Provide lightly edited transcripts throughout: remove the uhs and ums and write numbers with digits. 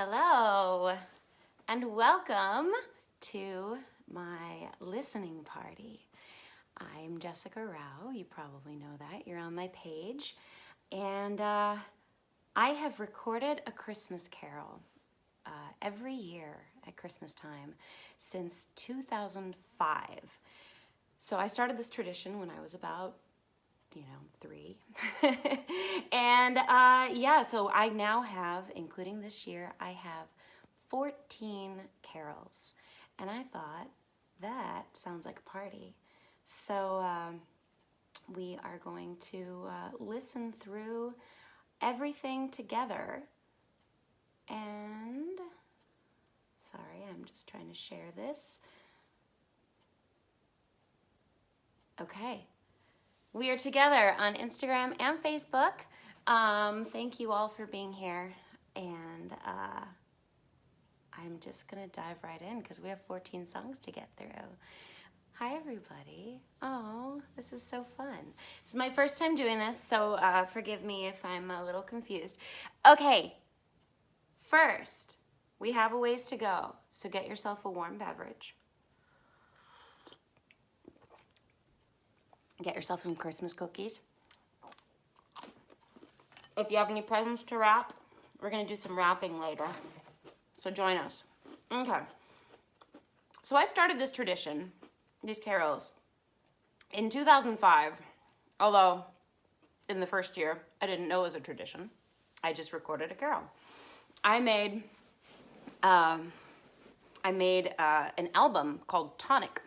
Hello, and welcome to my listening party. I'm Jessica Rao. You probably know that. You're on my page. And I have recorded a Christmas carol every year at Christmas time since 2005. So I started this tradition when I was about 3. And so I now have, including this year, I have 14 carols. And I thought, that sounds like a party. So we are going to listen through everything together. And, sorry, I'm just trying to share this. Okay. We are together on Instagram and Facebook. Thank you all for being here. And I'm just going to dive right in because we have 14 songs to get through. Hi, everybody. Oh, this is so fun. This is my first time doing this, so forgive me if I'm a little confused. Okay, first, we have a ways to go. So get yourself a warm beverage. Get yourself some Christmas cookies. If you have any presents to wrap, we're going to do some wrapping later. So join us. Okay. So I started this tradition, these carols, in 2005. Although, in the first year, I didn't know it was a tradition. I just recorded a carol. I made an album called Tonic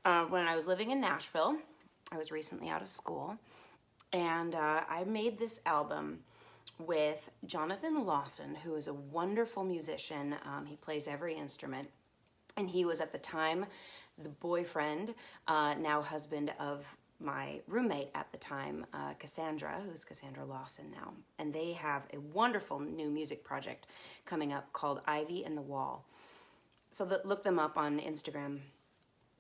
when I was living in Nashville. I was recently out of school, and I made this album with Jonathan Lawson, who is a wonderful musician. He plays every instrument, and he was at the time the boyfriend, now husband of my roommate at the time, Cassandra, who's Cassandra Lawson now. And they have a wonderful new music project coming up called Ivy in the Wall. So look them up on Instagram,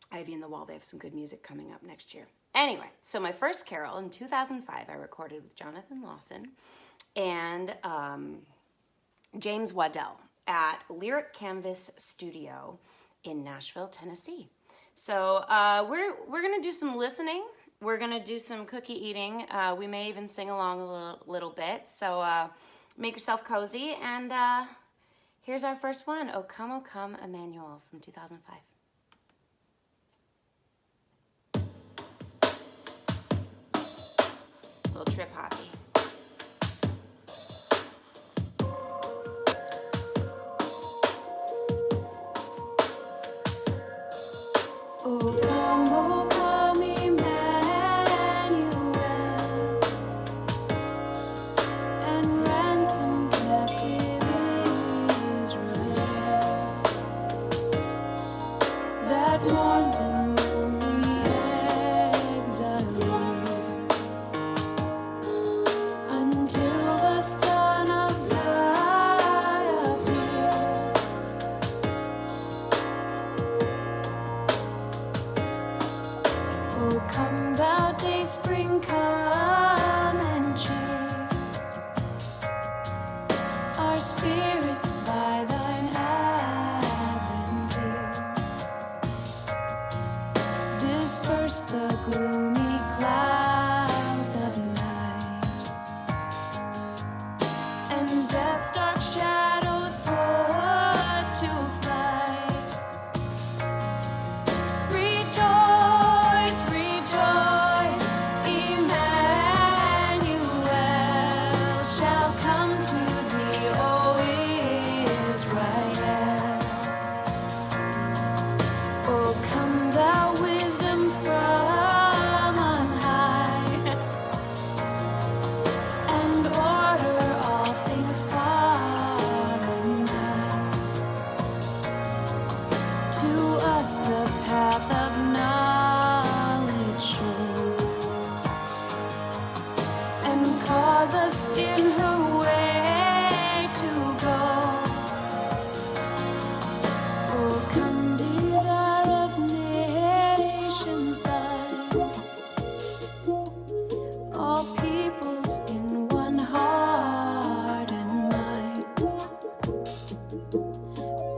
Ivy in the Wall. They have some good music coming up next year. Anyway, so my first carol in 2005, I recorded with Jonathan Lawson and James Waddell at Lyricanvas Studio in Nashville, Tennessee. So we're gonna do some listening. We're gonna do some cookie eating. We may even sing along a little bit. So make yourself cozy. And here's our first one, O Come, Emmanuel from 2005. Little trip hoppy. O come, Emmanuel, and ransom captive Israel, that mourns in lonely exile.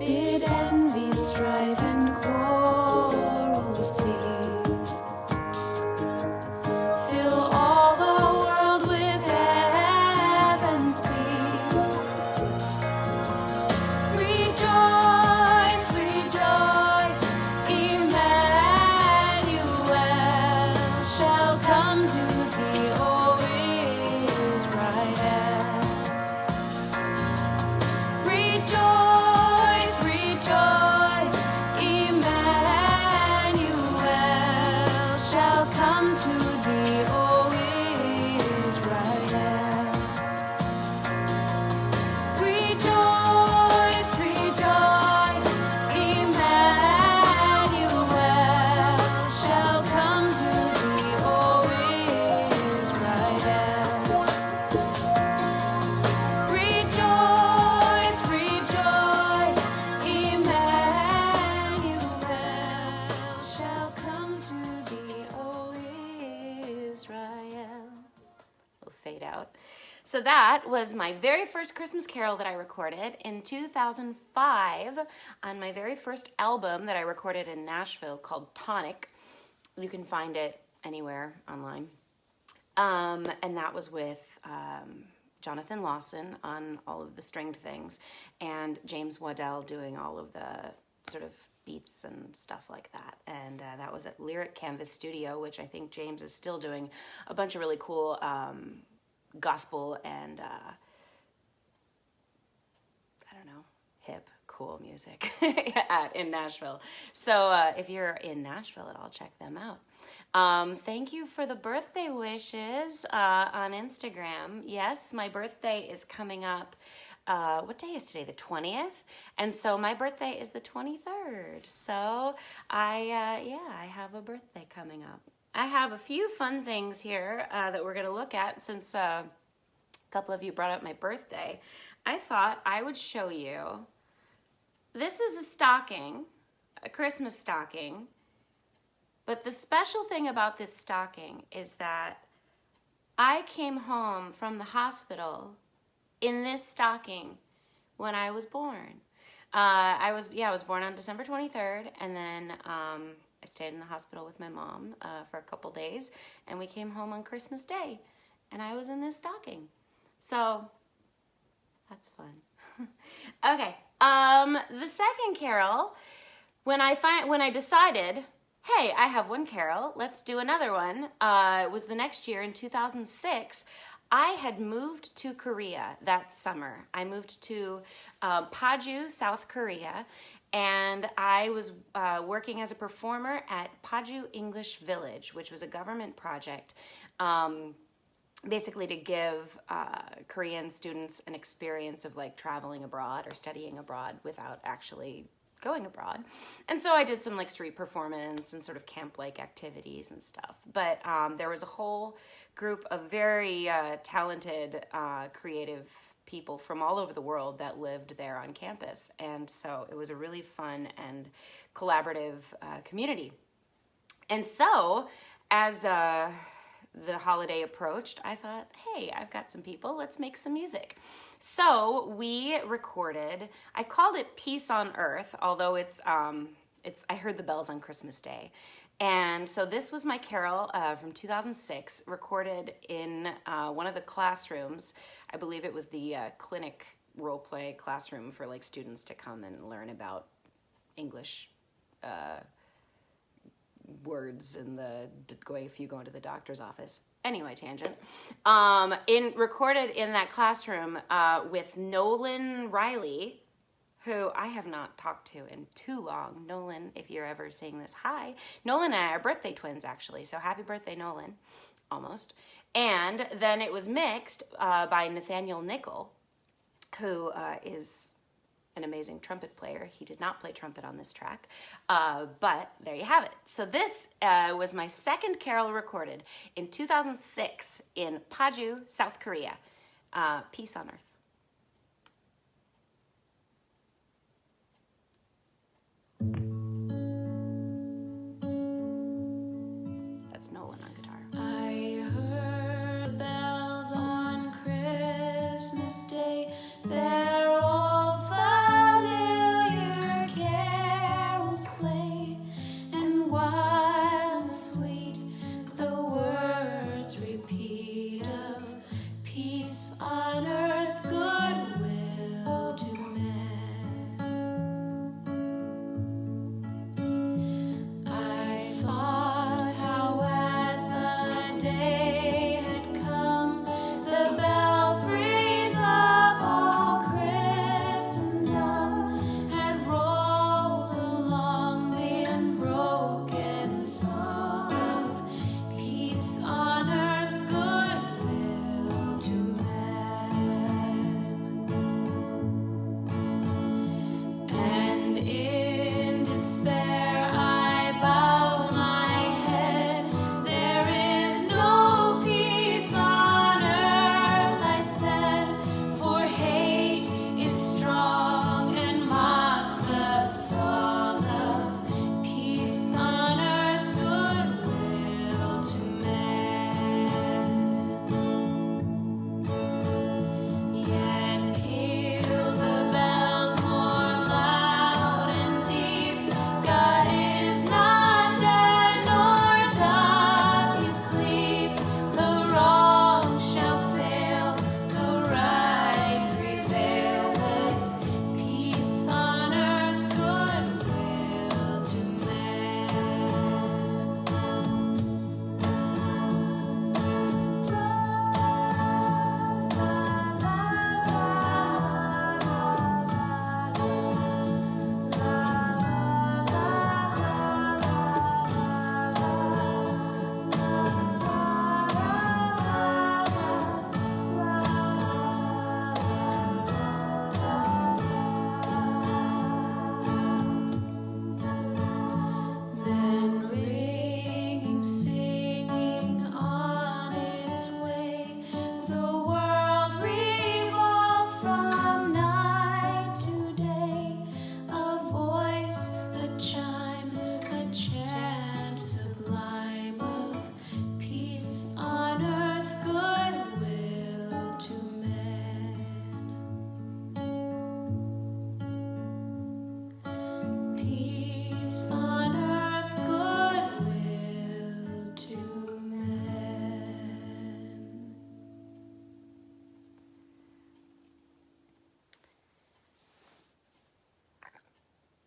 bid envy, strife, and quarrel cease. Fill all the world with heaven's peace. Rejoice, rejoice, Emmanuel shall come to thee, O Israel. Rejoice, rejoice, Emmanuel shall come to thee, O Israel. Rejoice, rejoice, Emmanuel shall come to thee, O Israel. Rejoice, rejoice, Emmanuel shall come to thee, O Israel. We'll fade out. So that was my very first Christmas carol that I recorded in 2005 on my very first album that I recorded in Nashville called Tonic. You can find it anywhere online. And that was with Jonathan Lawson on all of the stringed things and James Waddell doing all of the sort of beats and stuff like that. And that was at Lyricanvas Studio, which I think James is still doing a bunch of really cool gospel and I don't know, hip, cool music in Nashville. So if you're in Nashville at all, check them out. Thank you for the birthday wishes on Instagram. Yes, my birthday is coming up. What day is today? The 20th. And so my birthday is the 23rd. So I have a birthday coming up. I have a few fun things here that we're going to look at since a couple of you brought up my birthday. I thought I would show you. This is a stocking, a Christmas stocking. But the special thing about this stocking is that I came home from the hospital in this stocking when I was born. I was born on December 23rd, and then I stayed in the hospital with my mom for a couple days, and we came home on Christmas Day, and I was in this stocking. So that's fun. Okay, the second carol, when I decided, hey, I have one carol, let's do another one, it was the next year in 2006. I had moved to Korea that summer. I moved to Paju, South Korea, and I was working as a performer at Paju English Village, which was a government project, basically to give Korean students an experience of like traveling abroad or studying abroad without actually going abroad. And so I did some like street performance and sort of camp-like activities and stuff. But there was a whole group of very talented, creative people from all over the world that lived there on campus. And so it was a really fun and collaborative community. And so as the holiday approached, I thought, hey, I've got some people, let's make some music. So we recorded, I called it Peace on Earth, although it's I heard the bells on Christmas Day. And so this was my carol from 2006, recorded in one of the classrooms. I believe it was the clinic role play classroom for like students to come and learn about English words in if you go into the doctor's office. Anyway, tangent. Recorded in that classroom with Nolan Riley, who I have not talked to in too long. Nolan, if you're ever seeing this, hi. Nolan and I are birthday twins, actually, so happy birthday, Nolan, almost. And then it was mixed by Nathanael Nicol, who is an amazing trumpet player. He did not play trumpet on this track, but there you have it. So this was my second carol recorded in 2006 in Paju, South Korea. Peace on Earth. That's Nolan on guitar. I heard bells on Christmas Day. They're all familiar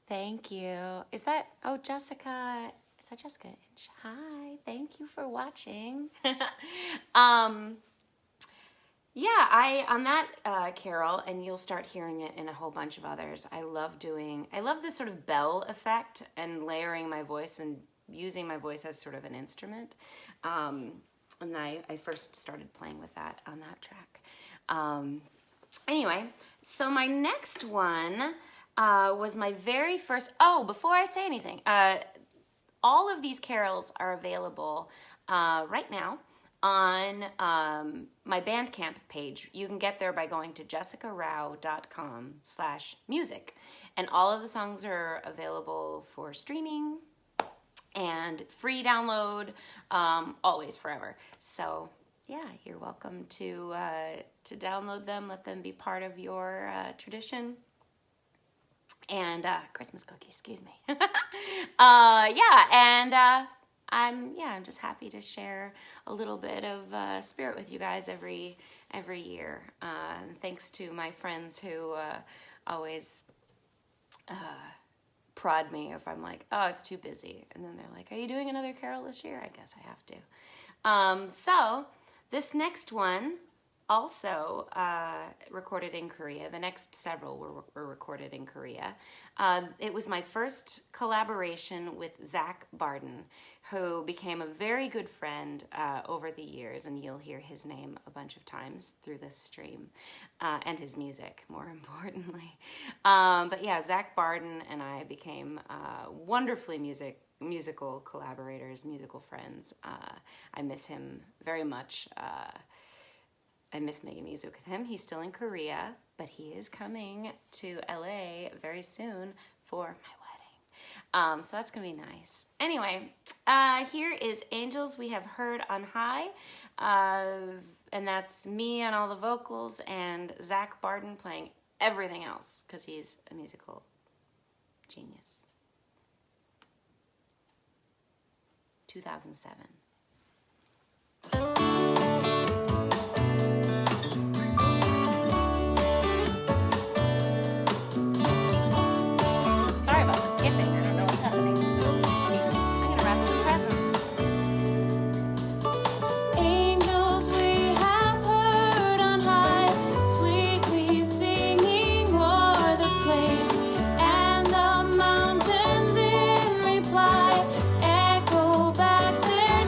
Thank you. Is that Jessica? Is that Jessica Inch? Hi, thank you for watching. Yeah, on that carol, and you'll start hearing it in a whole bunch of others. I love this sort of bell effect and layering my voice and using my voice as sort of an instrument. And I first started playing with that on that track. Anyway, so my next one was my very first, before I say anything, all of these carols are available right now on my Bandcamp page. You can get there by going to jessicarao.com/music. And all of the songs are available for streaming and free download, always, forever. So yeah, you're welcome to download them, let them be part of your tradition. And Christmas cookies, excuse me. I'm just happy to share a little bit of spirit with you guys every year. Thanks to my friends who always prod me if I'm like, oh, it's too busy. And then they're like, are you doing another carol this year? I guess I have to. So this next one also recorded in Korea. The next several were recorded in Korea. It was my first collaboration with Bardon, who became a very good friend over the years, and you'll hear his name a bunch of times through this stream, and his music, more importantly. But yeah, Bardon and I became wonderfully musical collaborators, musical friends. I miss him very much. I miss making music with him. He's still in Korea, but he is coming to LA very soon for my wedding. So that's going to be nice. Anyway, here is Angels We Have Heard on High. And that's me on all the vocals and Bardon playing everything else because he's a musical genius. 2007. Echo back their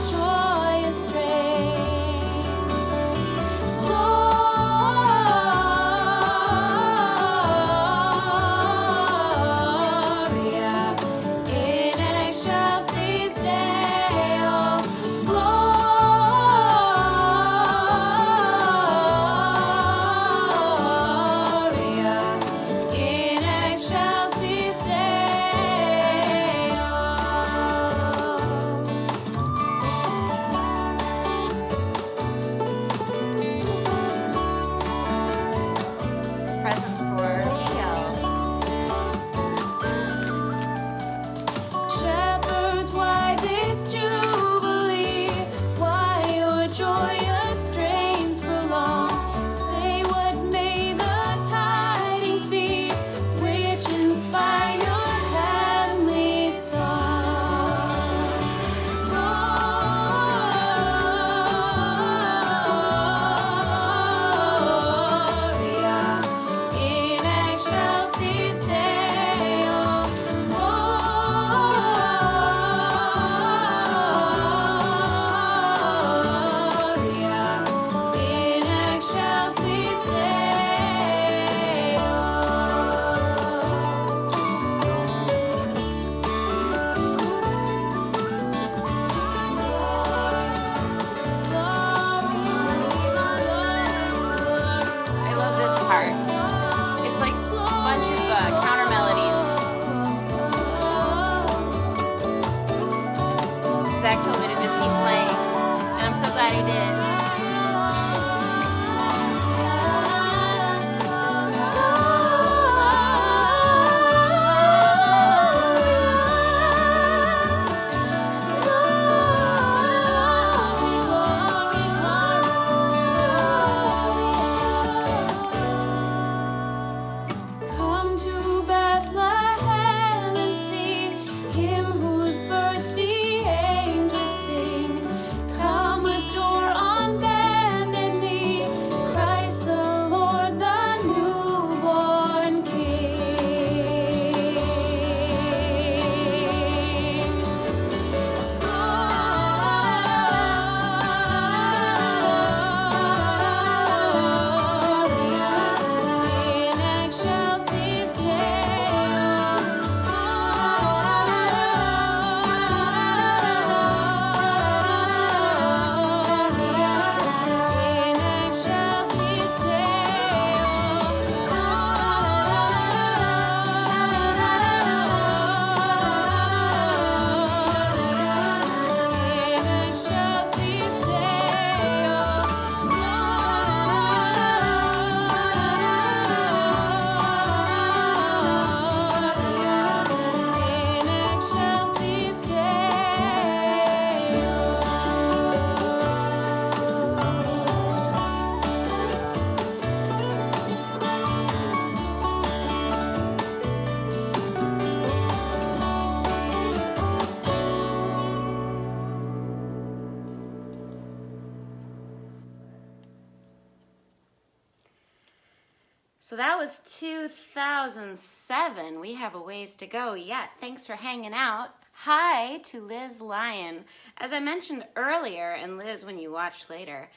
So that was 2007. We have a ways to go yet. Thanks for hanging out. Hi to Liz Lyon. As I mentioned earlier, and Liz, when you watch later,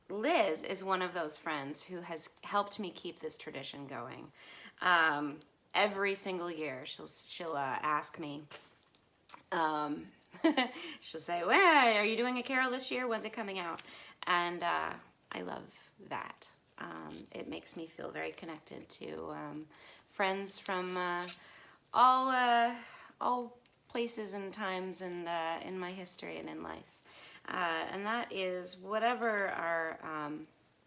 Liz is one of those friends who has helped me keep this tradition going. Every single year, she'll ask me. She'll say, "Well, are you doing a carol this year? When's it coming out?" And I love that. It makes me feel very connected to friends from all places and times and in my history and in life. And that is whatever our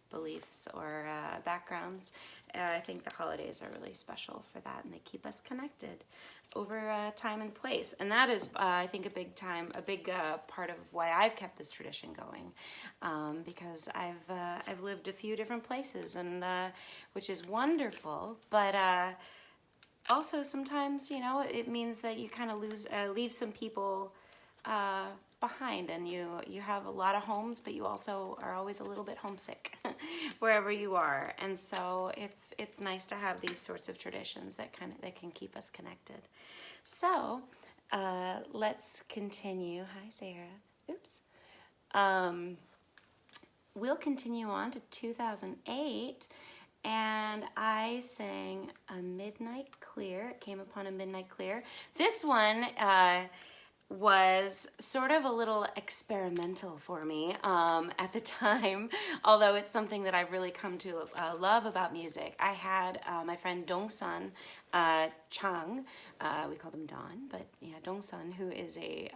beliefs or backgrounds. I think the holidays are really special for that, and they keep us connected over time and place. And that is, I think, a big part of why I've kept this tradition going, because I've lived a few different places, and which is wonderful. But also sometimes, it means that you kind of leave some people behind, and you have a lot of homes, but you also are always a little bit homesick wherever you are. And so it's nice to have these sorts of traditions that can keep us connected. So let's continue. Hi, Sarah. Oops. We'll continue on to 2008, and I sang A Midnight Clear. It came upon a midnight clear. This one was sort of a little experimental for me at the time, although it's something that I've really come to love about music. I had my friend Dong-Seon, Chang, we called him Don, but yeah, Dong-Seon, who is a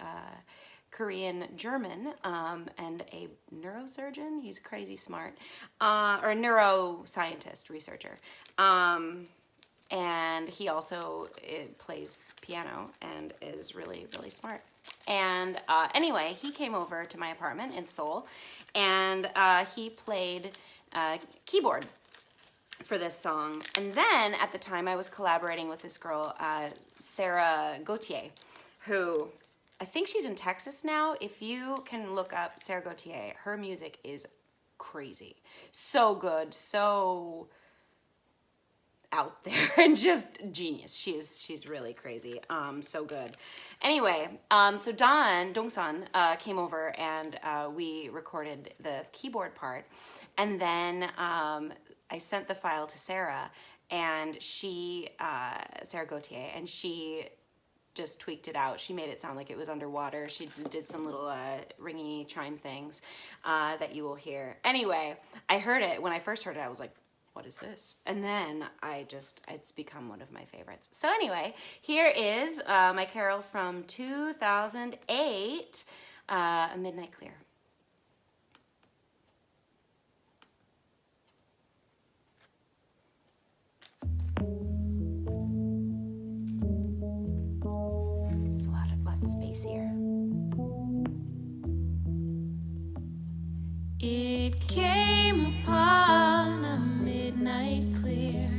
Korean German and a neurosurgeon. He's crazy smart, or a neuroscientist researcher. And he also plays piano and is really, really smart. And anyway, he came over to my apartment in Seoul, and he played keyboard for this song. And then at the time, I was collaborating with this girl, Sarah Gauthier, who I think she's in Texas now. If you can look up Sarah Gauthier, her music is crazy. So good, so out there, and just genius. She's really crazy. So good. Anyway, so Dong-Seon came over, and we recorded the keyboard part, and then I sent the file to Sarah, and Sarah Gauthier, and she just tweaked it out. She made it sound like it was underwater. She did some little ringy chime things that you will hear. Anyway, I heard it. When I first heard it, I was like, what is this? And then it's become one of my favorites. So anyway, here is my carol from 2008, A Midnight Clear. There's a lot of space here. It came upon a midnight clear,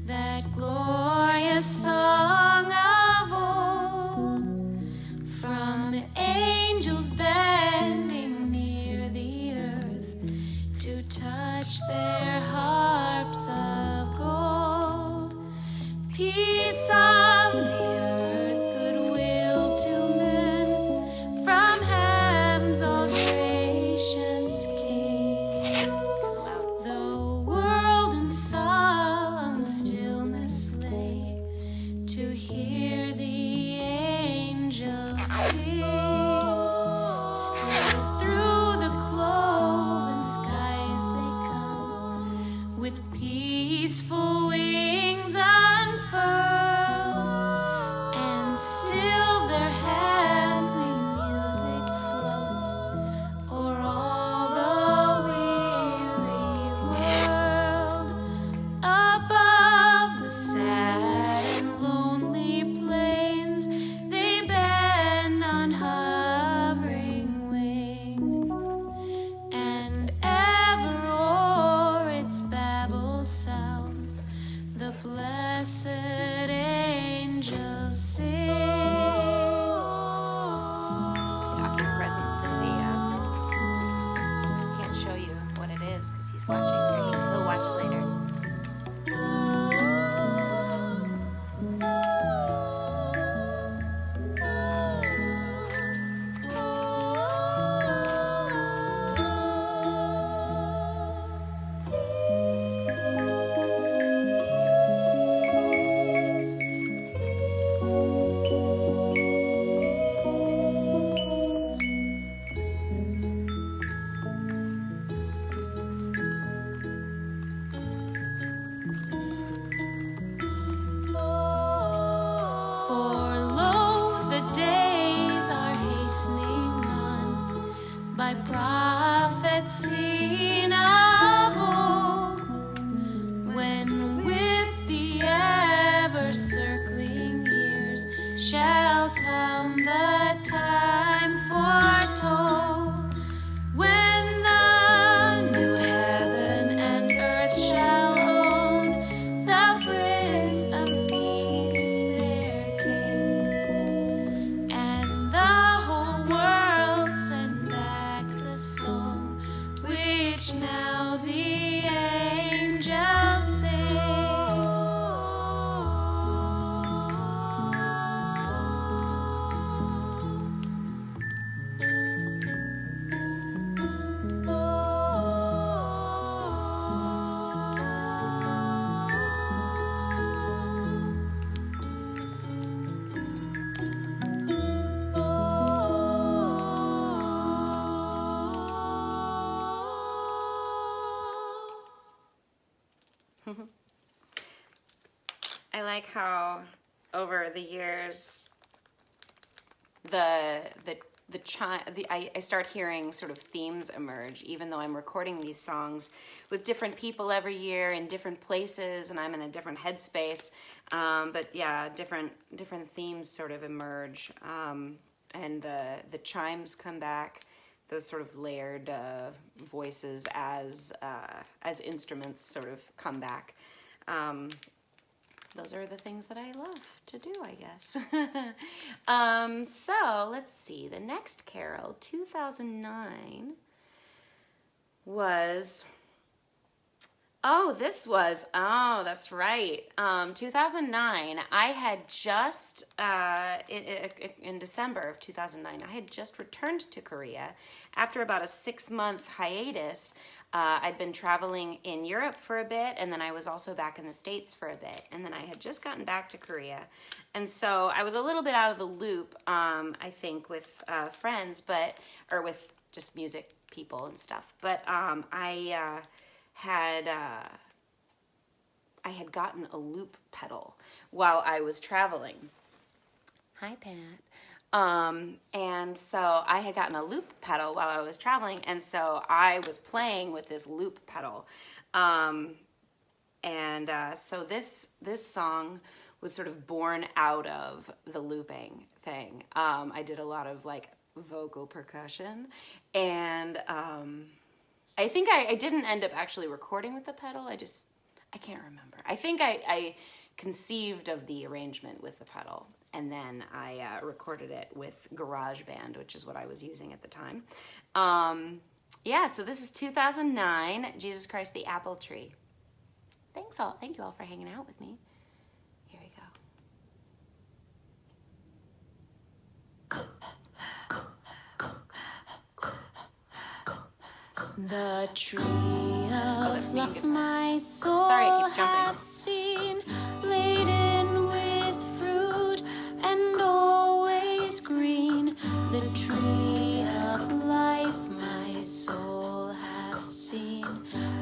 that glorious song of old, from angels bending near the earth to touch their harps of gold. Peace on the earth, goodwill to men, from heaven's all gracious King. The world in solemn stillness lay, to hear the angels sing. Still through the cloven skies they come, with peaceful wings unfurled, and still their heavenly music floats o'er all the weary world. Above the sad and lonely plains, they bend on hovering wing, and ever o'er its babble sounds the blessed I like how over the years I start hearing sort of themes emerge, even though I'm recording these songs with different people every year in different places, and I'm in a different headspace. But yeah, different themes sort of emerge, and the chimes come back. Those sort of layered voices as instruments sort of come back. Those are the things that I love to do, I guess. So let's see. The next carol, 2009, was... that's right. 2009, I had just, in December of 2009, I had just returned to Korea after about a 6-month hiatus. I'd been traveling in Europe for a bit, and then I was also back in the States for a bit, and then I had just gotten back to Korea. And so I was a little bit out of the loop, I think, with friends, or with just music people and stuff. But I had gotten a loop pedal while I was traveling. Hi, Pat. And so I had gotten a loop pedal while I was traveling, and so I was playing with this loop pedal. So this song was sort of born out of the looping thing. I did a lot of like vocal percussion, and I think I didn't end up actually recording with the pedal. I can't remember. I think I conceived of the arrangement with the pedal, and then I recorded it with GarageBand, which is what I was using at the time. So this is 2009, Jesus Christ the Apple Tree. Thank you all for hanging out with me. Here we go. The tree of life my soul Sorry, it keeps jumping. hath seen, laden with fruit and always green. The tree of life my soul hath seen,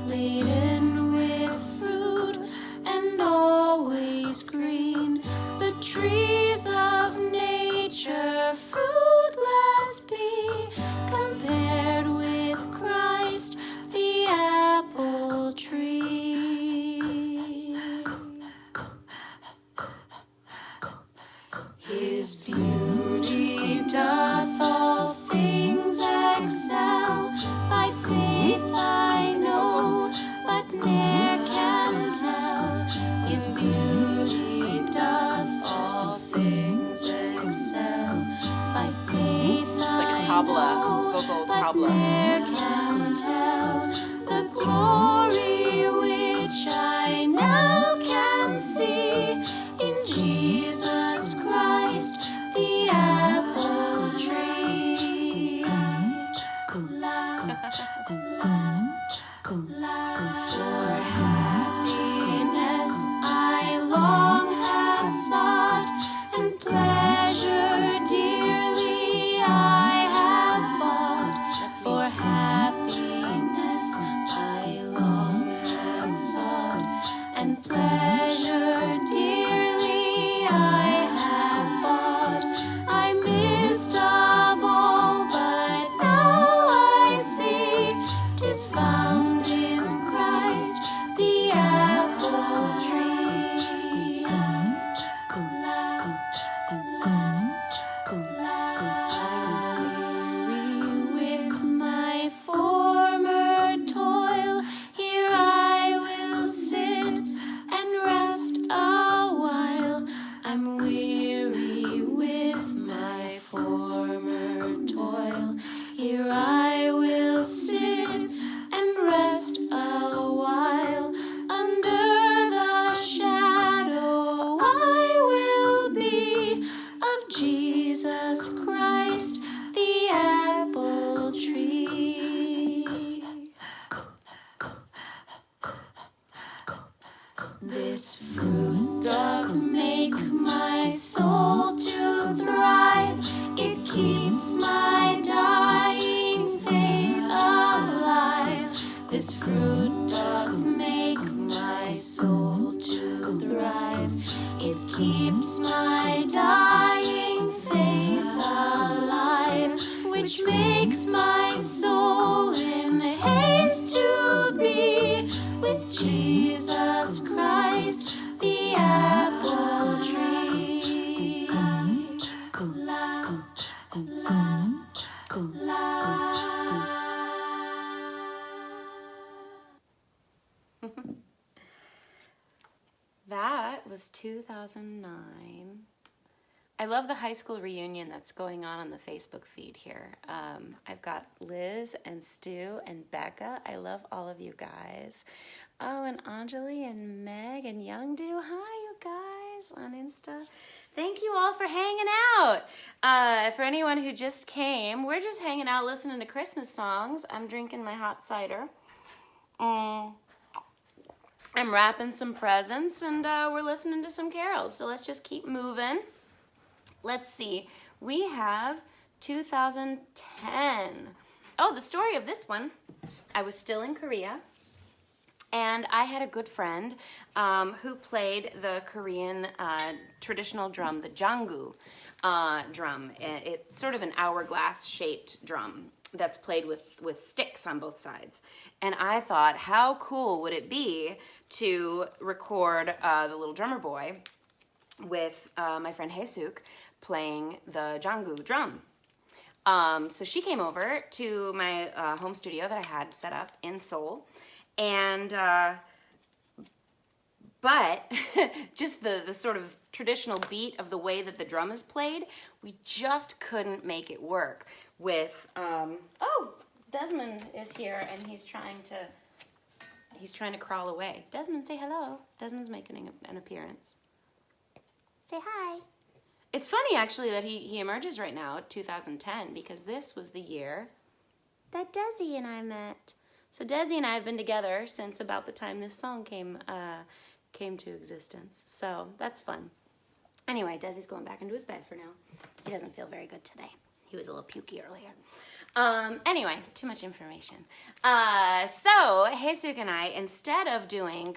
laden with fruit and always green. The trees of nature fruitless be, compared with Christ the apple tree. His beauty doth all things excel. By faith I know, but ne'er can tell. His beauty doth all things excel. By faith It's like a I tabla, know, vocal but tabla. ne'er can tell the glory which I now can see in Jesus Christ, the apple tree. For happiness I long have sought, and pleasure dearly I have bought. For happiness I long have sought, and pleasure dearly I have bought. I missed of all, but now I see 'tis found in Christ, the apple tree. I'm weary with my former toil. Here I will sit and rest a while. I'm weary with my former toil. Here I will sit and rest a while. Under the shadow I will be of Jesus Christ, the apple tree. This fruit doth make my soul to thrive. It keeps my dying faith alive. This fruit doth make my soul to thrive. alive. It keeps my dying faith alive, which makes my soul in haste to be with Jesus Christ, the apple tree. La, la, la. That was 2009. I love the high school reunion that's going on the Facebook feed here. I've got Liz and Stu and Becca. I love all of you guys. Oh, and Anjali and Meg and Jung do. Hi, you guys on Insta. Thank you all for hanging out. For anyone who just came, we're just hanging out listening to Christmas songs. I'm drinking my hot cider. I'm wrapping some presents, and we're listening to some carols. So let's just keep moving. Let's see. We have 2010. Oh, the story of this one. I was still in Korea, and I had a good friend who played the Korean traditional drum, the jangu drum. It's sort of an hourglass-shaped drum that's played with sticks on both sides. And I thought, how cool would it be to record the little drummer boy with my friend Hyesook playing the jangu drum. So she came over to my home studio that I had set up in Seoul, and but just the sort of traditional beat of the way that the drum is played, we just couldn't make it work with, oh, Desmond is here and he's trying to crawl away. Desmond, say hello. Desmond's making an appearance. Say hi. It's funny actually that he emerges right now, 2010, because this was the year that Desi and I met. So Desi and I have been together since about the time this song came to existence. So that's fun. Anyway, Desi's going back into his bed for now. He doesn't feel very good today. He was a little pukey earlier. Anyway, too much information. So Hyesook and I, instead of doing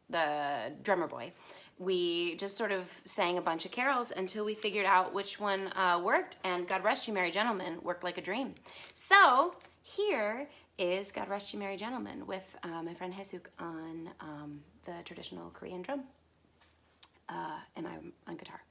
the drummer boy, we just sort of sang a bunch of carols until we figured out which one worked, and God Rest You Merry Gentlemen worked like a dream. So here is God Rest You Merry Gentlemen with my friend Hyesook on the traditional Korean drum, and I'm on guitar.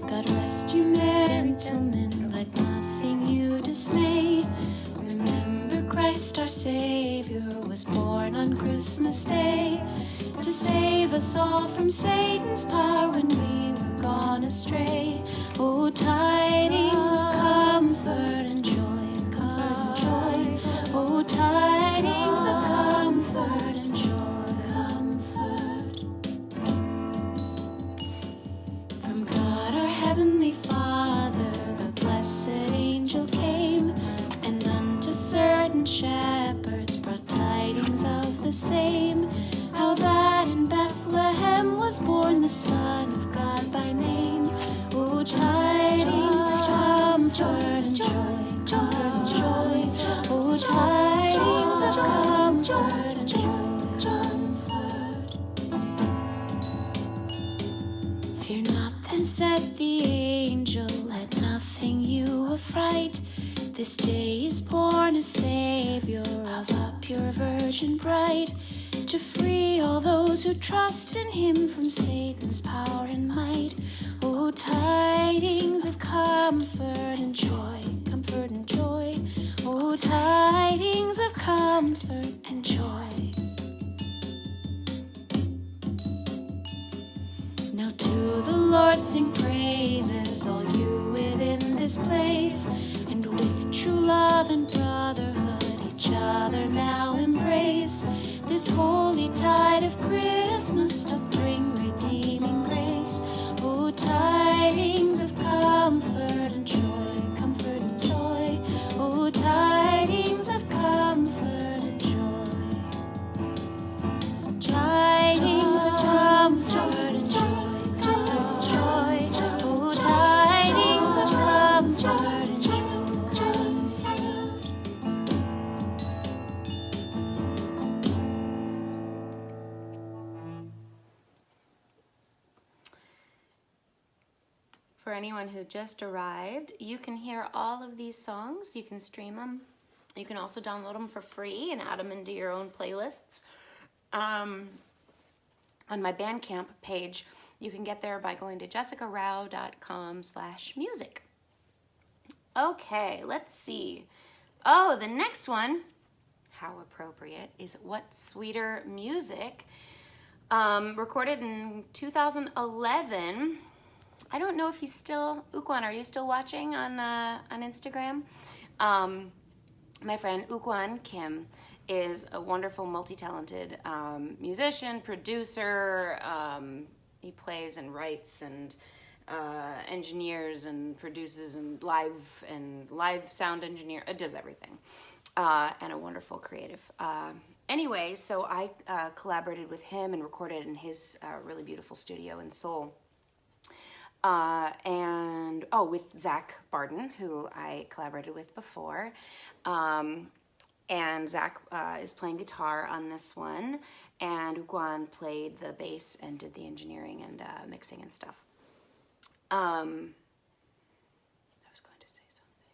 God rest you, merry gentlemen, let nothing you dismay. Remember Christ our Savior was born on Christmas Day to save us all from Satan's power when we were gone astray. Oh, tidings of comfort and joy, comfort and joy. Oh, tidings of comfort and joy, comfort. From God our Heavenly Father, the blessed angel came, and unto certain shepherds brought tidings of the same, how that in Bethlehem was born the Son of God by name. Oh, tidings of comfort and joy, comfort and joy. Oh, tidings of comfort and joy, comfort. Fear not, then said the angel, let nothing you affright. This day is born a Savior of a pure virgin bright, to free all those who trust in him from Satan's power and might. Oh, tidings of comfort and joy, comfort and joy. Oh, tidings of comfort and joy. Now to the Lord sing praises, all you within this place, and with true love and brotherhood each other now embrace. This holy tide of Christmas doth bring redeeming grace. Oh, tidings of comfort and joy, comfort and joy. Oh, tidings of comfort and joy. Tidings of comfort and joy, comfort and joy. Oh, tidings of comfort and for anyone who just arrived, you can hear all of these songs. You can stream them. You can also download them for free and add them into your own playlists. On my Bandcamp page, you can get there by going to jessicarao.com/music. Okay, let's see. Oh, the next one, how appropriate, is What Sweeter Music, recorded in 2011. I don't know if he's still, Wookwan, are you still watching on Instagram? My friend Wookwan Kim is a wonderful, multi-talented musician, producer. He plays and writes and engineers and produces and live sound engineer. It does everything, and a wonderful creative. Anyway, so I collaborated with him and recorded in his really beautiful studio in Seoul. With Zach Bardon, who I collaborated with before. And Zach is playing guitar on this one, and Wookwan played the bass and did the engineering and mixing and stuff. I was going to say something.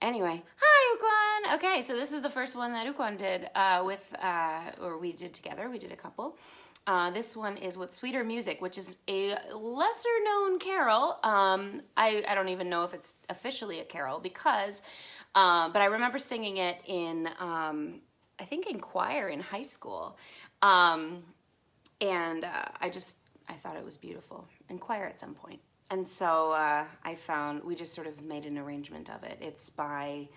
Anyway, hi Wookwan! Okay, so this is the first one that Wookwan did we did together. We did a couple. This one is What Sweeter Music, which is a lesser-known carol. I don't even know if it's officially a carol because, but I remember singing it in, I think in choir in high school. I thought it was beautiful in choir at some point. And so we just sort of made an arrangement of it. It's by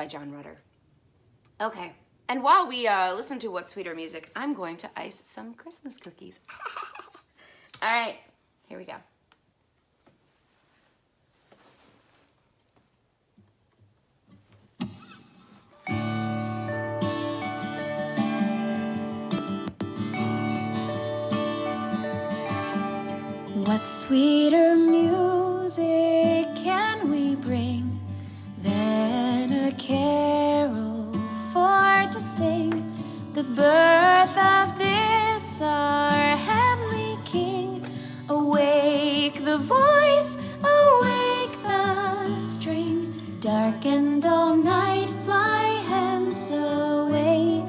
John Rutter. Okay. And while we listen to What Sweeter Music, I'm going to ice some Christmas cookies. All right, here we go. What sweeter music can we bring than a carol for to sing the birth of this our heavenly King? Awake the voice, awake the string, darkened all night, fly hence away,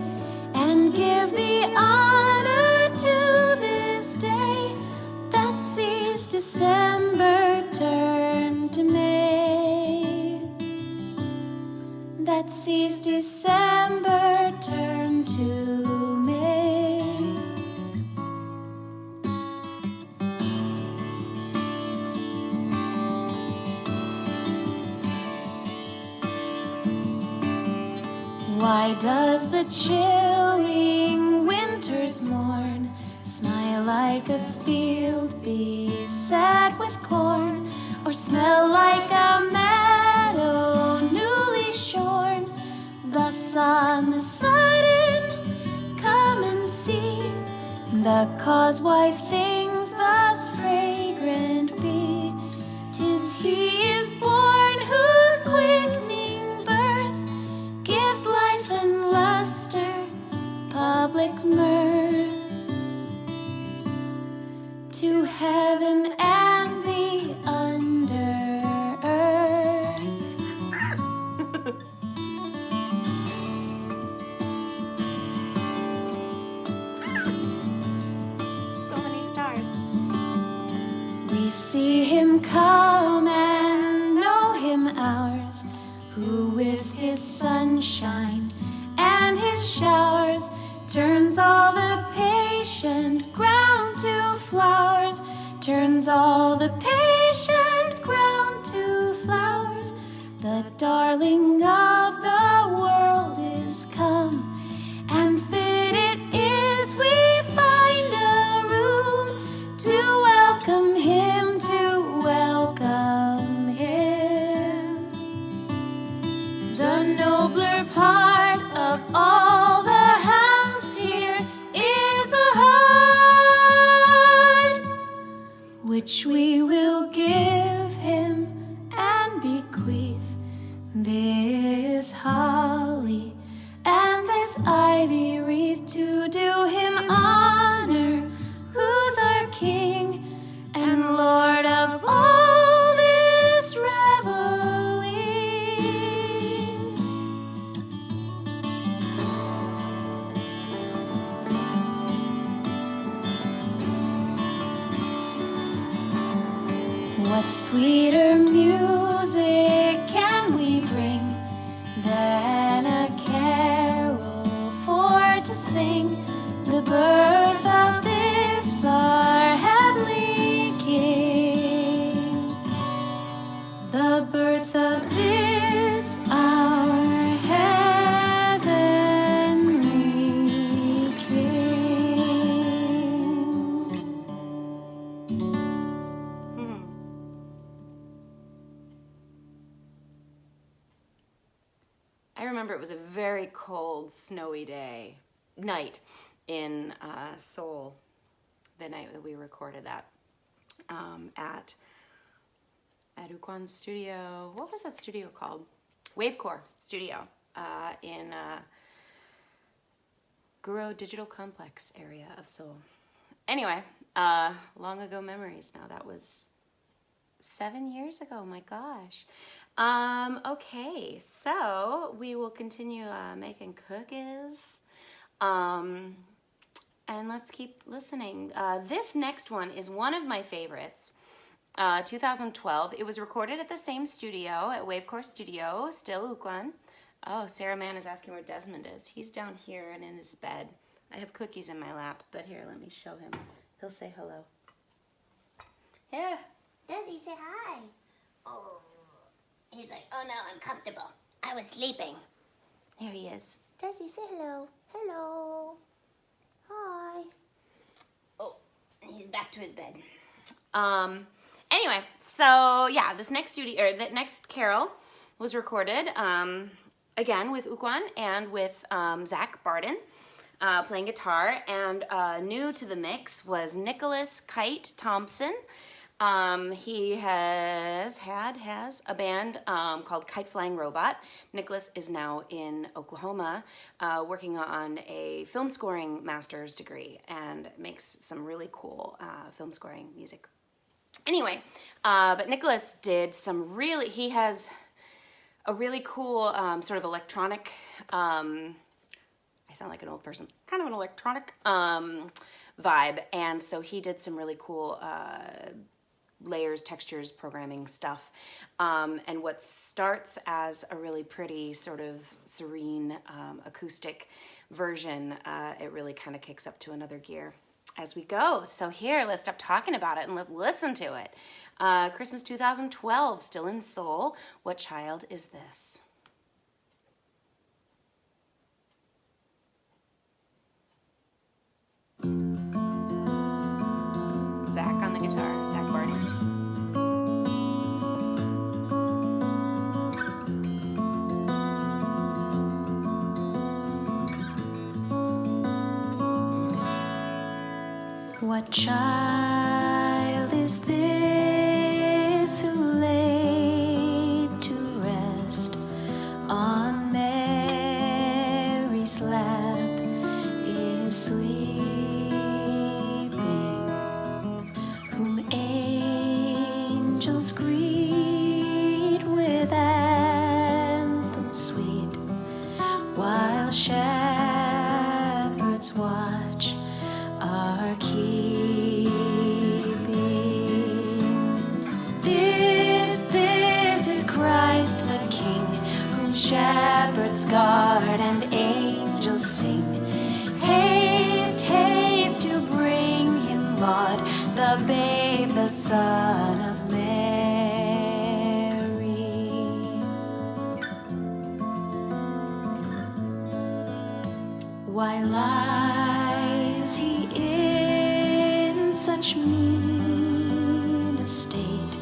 and give the honor to this day that sees December turn to May, that sees December turn to May. Why does the chilling winter's morn smile like a field beset with corn, or smell like a meadow newly shorn? Thus on the sudden come and see the cause why things thus fragrant be. 'Tis he is born whose quickening birth gives life and luster, public mirth, to heaven and the under earth. So many stars. We see him come and know him ours, who with his sunshine and his showers turns all the patient ground to flowers, turns all the patient ground to flowers. The darling of the world is come, and fit it is we find a room to welcome him, to welcome him. The nobler part of all the house here is the heart, which we will give him and bequeath this birth of this our heavenly King, the birth of this our heavenly King. I remember it was a very cold, snowy night in Seoul, the night that we recorded that at Wookwan's studio. What was that studio called? Wavecore Studio in Guro Digital Complex area of Seoul. Anyway, long ago memories now. That was 7 years ago, my gosh. Okay, so we will continue making cookies. And let's keep listening. This next one is one of my favorites. 2012. It was recorded at the same studio, at Wavecore Studio, still Wookwan. Oh, Sarah Mann is asking where Desmond is. He's down here and in his bed. I have cookies in my lap, but here, let me show him. He'll say hello. Here. Desi, say hi. Oh, he's like, oh no, I'm comfortable. I was sleeping. Here he is. Desi, say hello. Hello. Hi. Oh, and he's back to his bed. Anyway, so yeah, the next carol was recorded again with Wookwan and with Zach Bardon playing guitar, and new to the mix was Nikolas Kite Thompson. He has a band called Kite Flying Robot. Nikolas is now in Oklahoma working on a film scoring master's degree and makes some really cool film scoring music. Anyway, but Nikolas did he has a really cool sort of electronic, I sound like an old person, kind of an electronic vibe, and so he did some really cool layers, textures, programming stuff, and what starts as a really pretty sort of serene acoustic version, it really kind of kicks up to another gear as we go. So here, let's stop talking about it and let's listen to it. Christmas 2012, still in Seoul. What child is this? Zach on the guitar, Zach Bardon. What child is this who laid to rest on Mary's lap is sleeping, whom angels greet with anthems sweet, while shepherds watch are keeping. This is Christ the King, whom shepherds guard and angels sing. Haste, haste to bring him, Lord, the babe, the Son of Mary. Why lies he in such mean estate,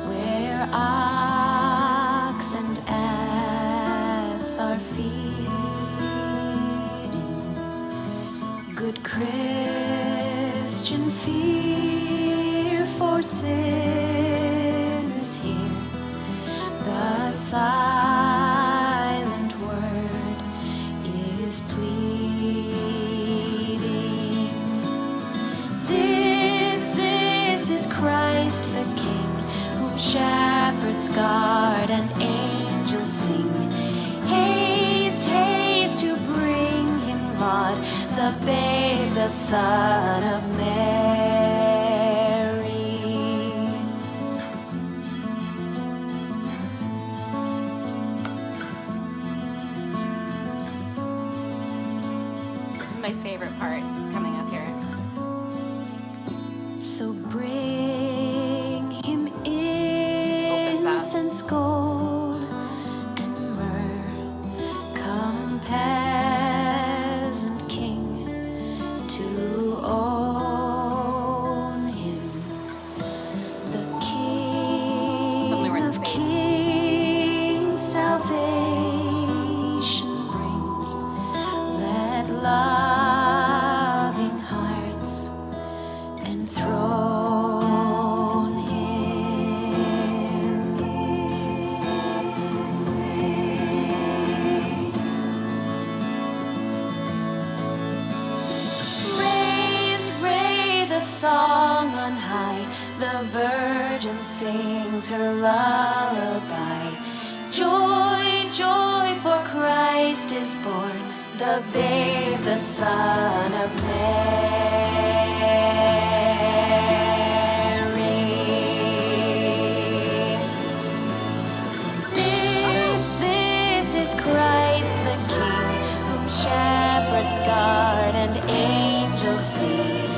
where ox and ass are feeding? Good Christian, fear for sinners here, the silent word is pleading. This is Christ the King, whom shepherds guard and angels sing. Haste, haste to bring him, Lord, the babe, the Son of Mary. This is my favorite part coming up here. So bring him opens up. incense, gold, and myrrh. Come, peasant king, to own him. The King Suddenly we're in of space. kings, salvation brings. Let loving hearts enthrone him. Raise a song on high. The Virgin sings her lullaby. Joy, joy, for Christ is born, the babe, the Son of Mary. This is Christ the King, whom shepherds guard and angels sing.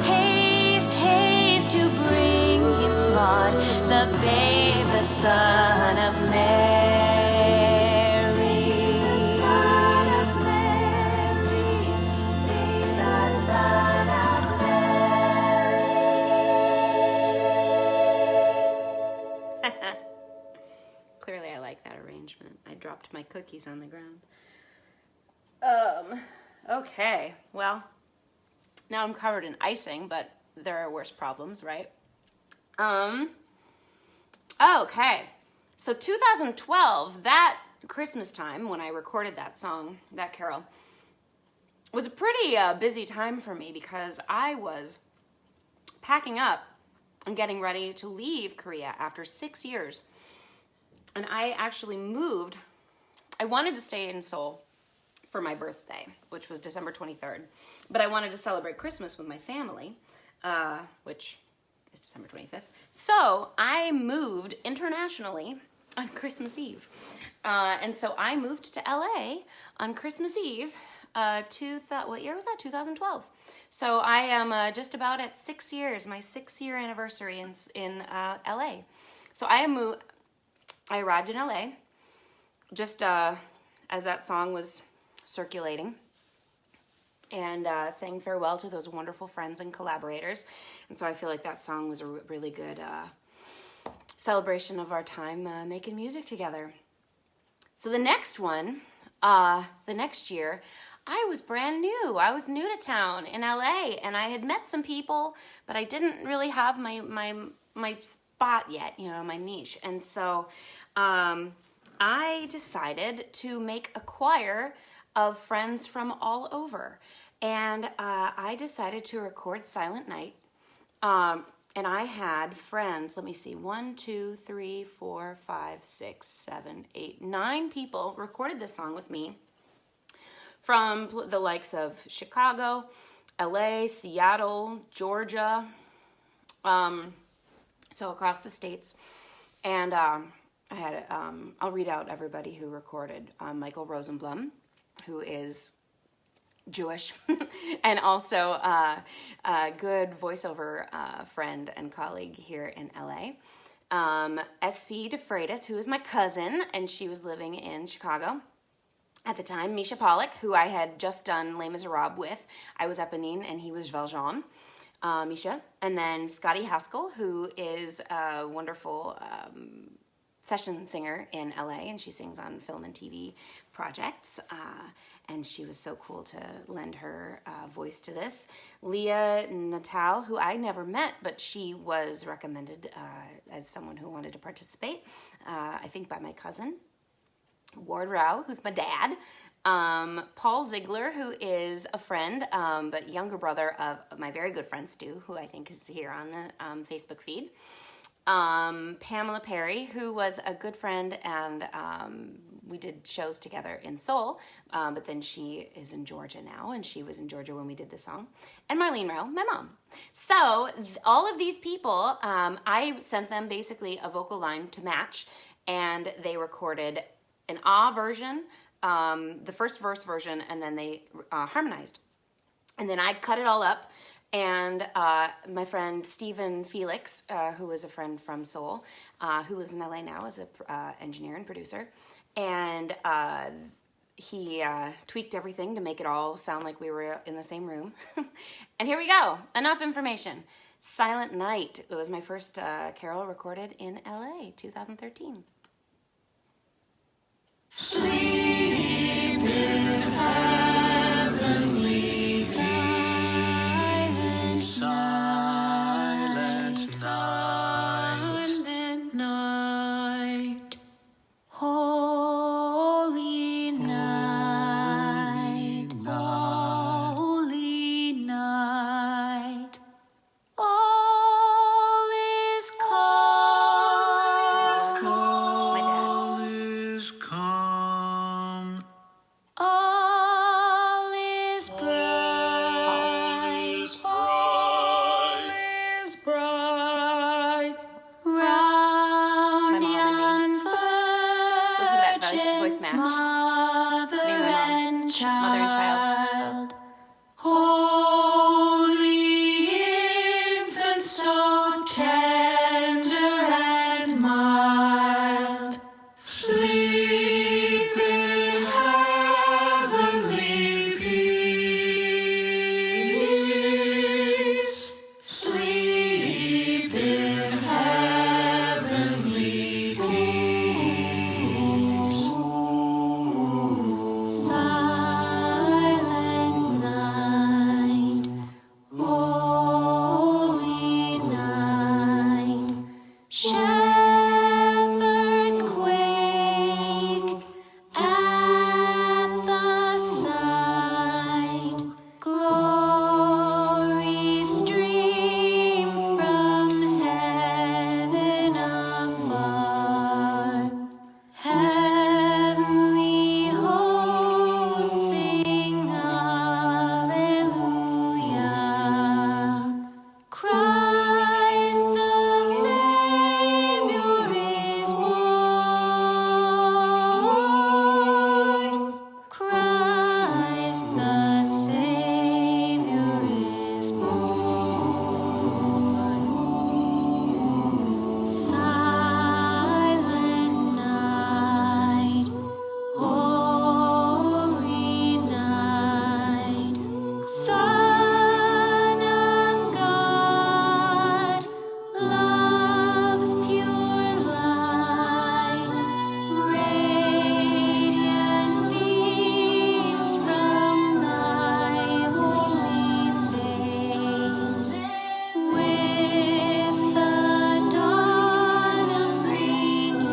Haste, haste to bring him God, the babe, the Son of Mary. Son of Mary, babe, the Son of Mary. Clearly I like that arrangement. I dropped my cookies on the ground. Okay, well, now I'm covered in icing, but there are worse problems, right? Okay, so 2012, that Christmas time when I recorded that song, that carol, was a pretty busy time for me because I was packing up and getting ready to leave Korea after 6 years. And I actually moved. I wanted to stay in Seoul for my birthday, which was December 23rd. But I wanted to celebrate Christmas with my family, which is December 25th. So I moved internationally on Christmas Eve. And so I moved to LA on Christmas Eve. What year was that? 2012. So I am just about at 6 years, my 6-year anniversary in LA. So I arrived in LA just as that song was circulating, and saying farewell to those wonderful friends and collaborators. And so I feel like that song was a really good celebration of our time making music together. So the next one, the next year, I was brand new. I was new to town in LA, and I had met some people, but I didn't really have my spot yet, my niche. And so I decided to make a choir of friends from all over. And I decided to record Silent Night. And I had friends, let me see, 1, 2, 3, 4, 5, 6, 7, 8, 9 people recorded this song with me from the likes of Chicago, LA, Seattle, Georgia, so across the states. And I had, I'll read out everybody who recorded. Michael Rosenblum, who is Jewish, and also a good voiceover friend and colleague here in LA. SC de Freitas, who is my cousin, and she was living in Chicago at the time. Mischa Pollack, who I had just done Les Miserables with. I was Eponine and he was Valjean. Mischa. And then Scottie, who is a wonderful session singer in LA, and she sings on film and TV projects. And she was so cool to lend her voice to this. Leah Natale, who I never met, but she was recommended as someone who wanted to participate, I think by my cousin. Waddell, who's my dad. Paul Zeigler, who is a friend, but younger brother of my very good friend Stu, who I think is here on the Facebook feed. Pamela Parry, who was a good friend, and we did shows together in Seoul, but then she is in Georgia now, and she was in Georgia when we did the song. And Marlene, my mom. So all of these people, I sent them basically a vocal line to match, and they recorded an version, the first verse version, and then they harmonized. And then I cut it all up, and my friend Stephen Felix, who is a friend from Seoul, who lives in LA now as an engineer and producer, and he tweaked everything to make it all sound like we were in the same room. And here we go. Enough information. Silent Night. It was my first carol recorded in LA, 2013. Sleep in heavenly silence, silent night, holy night, holy night. All is calm. My dad. Is calm. All is bright. All is bright. Round My mom yon Listen to that voice virgin match. mother Me and my mom. and child. Mother and child. Holy infant, so tender and mild, sleep in heavenly peace. Sleep in heavenly peace. Silent night, holy night. Shepherds quake at the sight. Glory stream from heaven afar. Heavenly hosts sing hallelujah. Christ the Savior is born. Christ the Savior is born. Silent night, holy night, Son of God, love's pure light, radiant beams from thy holy face, with the dawn of redeeming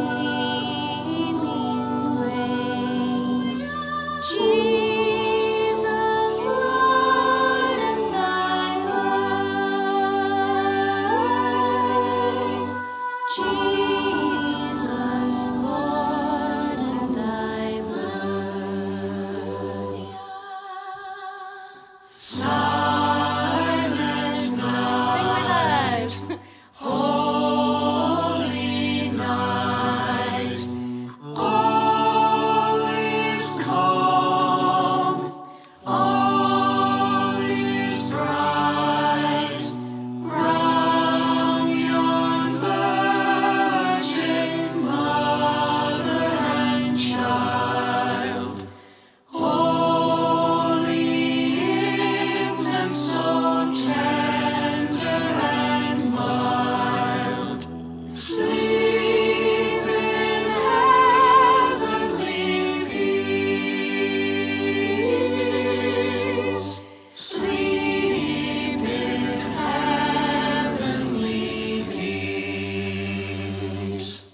grace. Jesus, Lord, at thy word. Jesus, Lord, at thy word. Silent night, Sing with us. holy night, all is calm, all is bright, round yon virgin mother and child. Holy infant, so tender and mild, sleep in heavenly peace. Sleep in heavenly peace.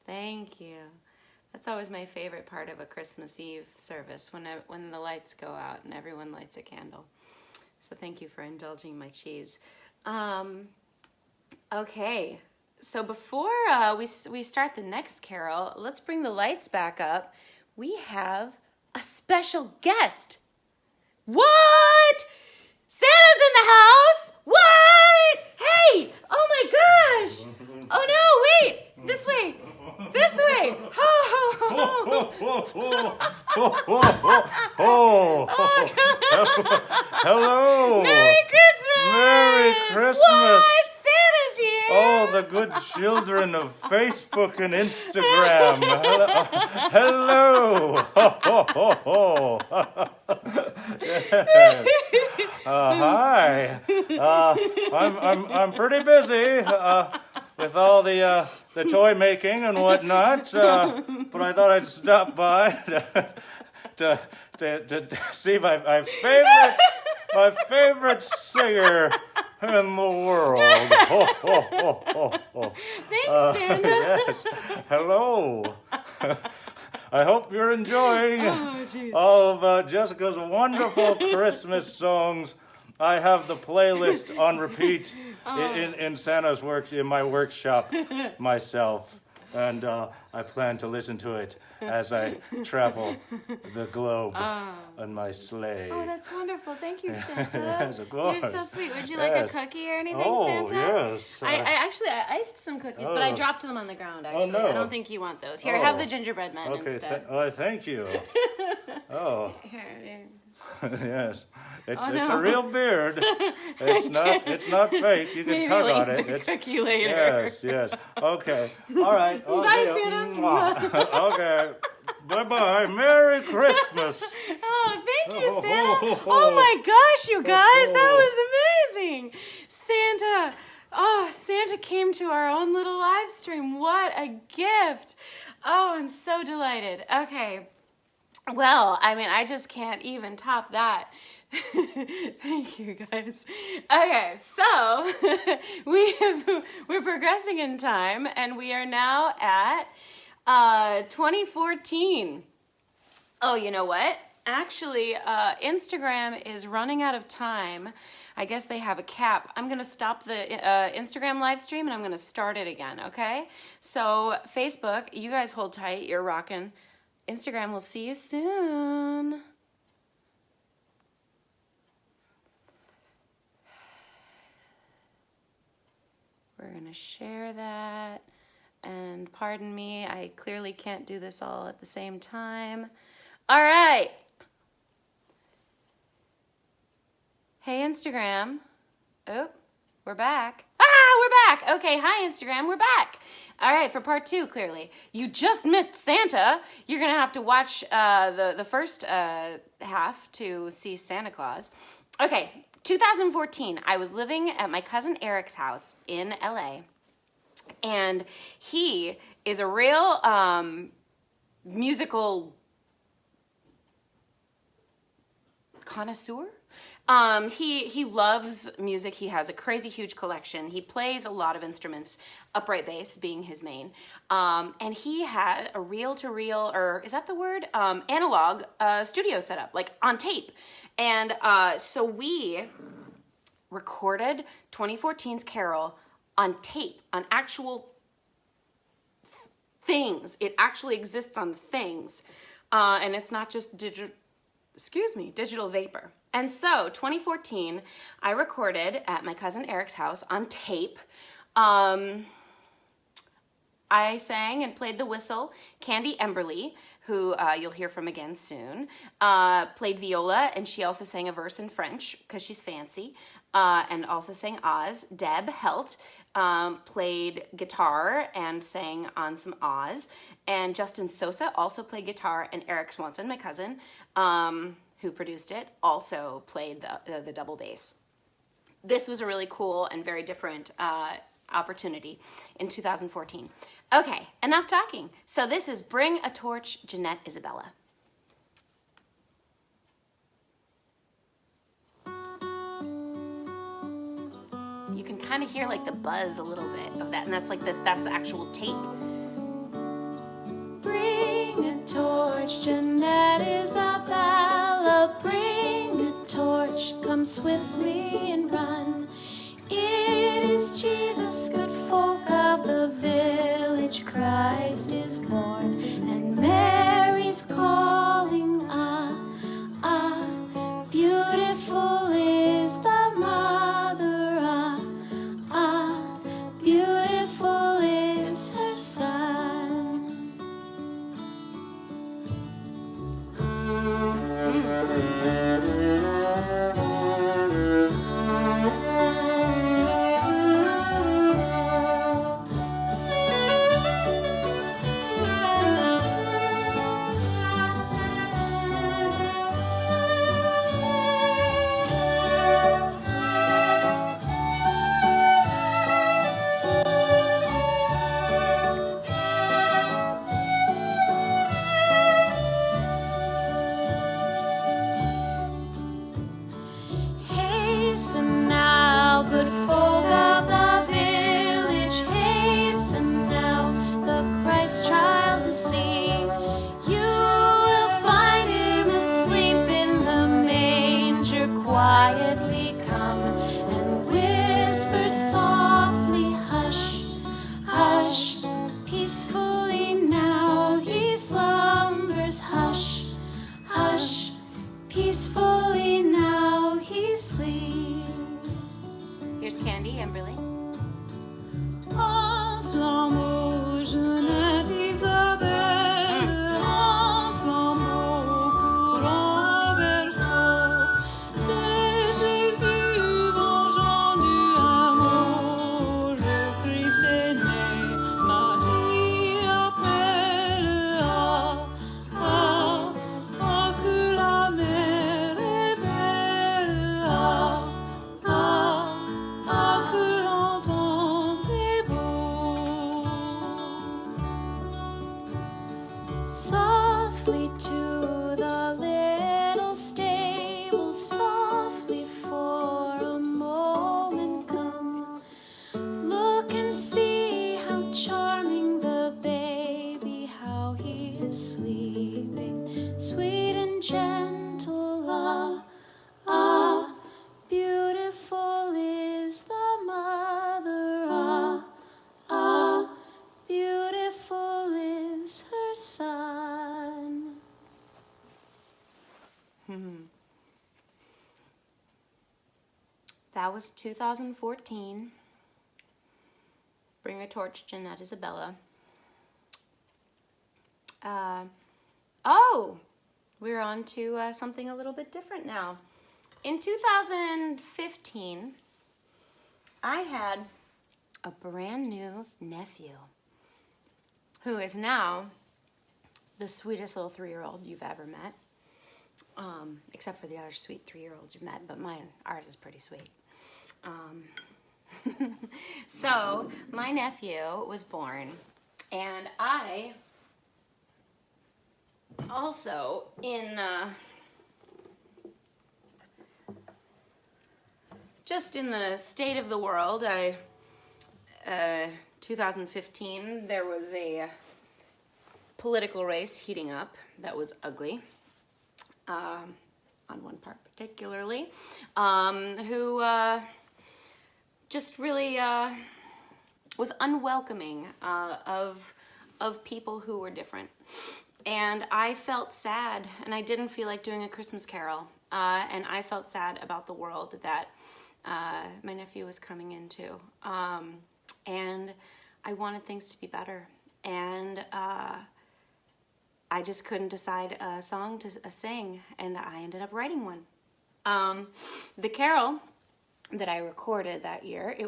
Thank you. That's always my favorite part of a Christmas Eve service, when the lights go out and everyone lights a candle. So thank you for indulging my cheese. Okay, so before we start the next carol, let's bring the lights back up. We have a special guest. What? Santa's in the house? What? Hey! Oh my gosh! Oh no, wait! This way! This way! Ho, ho, ho, ho. Hello. Merry Christmas! Merry Christmas. What? Santa's here! Oh, the good children of Facebook and Instagram. Hello. Yes. Hi. I'm pretty busy with all the toy making and whatnot, but I thought I'd stop by to see my favorite singer in the world. Thanks, Santa. Yes. Hello. I hope you're enjoying all of Jessica's wonderful Christmas songs. I have the playlist on repeat in Santa's in my workshop myself, and I plan to listen to it as I travel the globe on my sleigh. Oh, that's wonderful. Thank you, Santa. Yes, of course. You're so sweet. Would you like a cookie or anything, Oh, Santa? yes. I iced some cookies, but I dropped them on the ground, actually. no. I don't think you want those. Here, have the gingerbread men instead. Thank you. Oh, Here. yes. It's Oh, no. a real beard. It's not fake. You can Maybe tug on like it. the It's cookie later. Yes. Okay. All right. I'll Bye, see you. Santa. Mwah. Okay. Bye-bye. Merry Christmas. Oh, thank you, Santa. Oh my gosh, you guys, that was amazing. Santa came to our own little live stream. What a gift. Oh, I'm so delighted. Okay. Well, I mean, I just can't even top that. Thank you, guys. Okay, so we're progressing in time, and we are now at 2014. Oh, you know what? Actually, Instagram is running out of time. I guess they have a cap. I'm going to stop the Instagram live stream, and I'm going to start it again, okay? So, Facebook, you guys hold tight. You're rocking. Instagram, we'll see you soon. We're going to share that. And pardon me, I clearly can't do this all at the same time. All right. Hey, Instagram. Oh, we're back. We're back. Okay, hi, Instagram. We're back. All right, for part 2, clearly. You just missed Santa. You're going to have to watch the first half to see Santa Claus. Okay, 2014, I was living at my cousin Eric's house in LA. And he is a real musical connoisseur. He loves music. He has a crazy huge collection. He plays a lot of instruments, upright bass being his main. And he had a reel-to-reel, or is that the word? Analog studio setup, like on tape. And so we recorded 2014's Carol on tape, on actual things. It actually exists on things. And it's not just digital vapor. And so, 2014, I recorded at my cousin Eric's house on tape. I sang and played the whistle. Candy Emberley, who you'll hear from again soon, played viola, and she also sang a verse in French because she's fancy, and also sang Oz. Deb Helt played guitar and sang on some Oz. And Justin Sosa also played guitar, and Eric Swanson, my cousin, who produced it, also played the double bass. This was a really cool and very different opportunity in 2014. Okay, enough talking. So this is Bring a Torch, Jeanette Isabella. You can kind of hear like the buzz a little bit of that, and that's like that's the actual tape. Bring a torch, Jeanette Isabella. Bring a torch, come swiftly and run. It is Jesus, good folk of the village. Christ is born, and Mary's calling. Ah, ah, beautiful is the mother. Ah, ah, beautiful is her son. that was 2014. Bring a Torch, Jeanette Isabella. We're on to something a little bit different now. In 2015, I had a brand new nephew who is now the sweetest little 3-year-old you've ever met. Except for the other sweet 3-year-olds you've met, but ours is pretty sweet. So my nephew was born, and I also just in the state of the world, 2015, there was a political race heating up that was ugly, on one part particularly, who just really was unwelcoming of people who were different. And I felt sad, and I didn't feel like doing a Christmas carol, and I felt sad about the world that my nephew was coming into, and I wanted things to be better, and I just couldn't decide a song to sing, and I ended up writing one. The carol that I recorded that year, I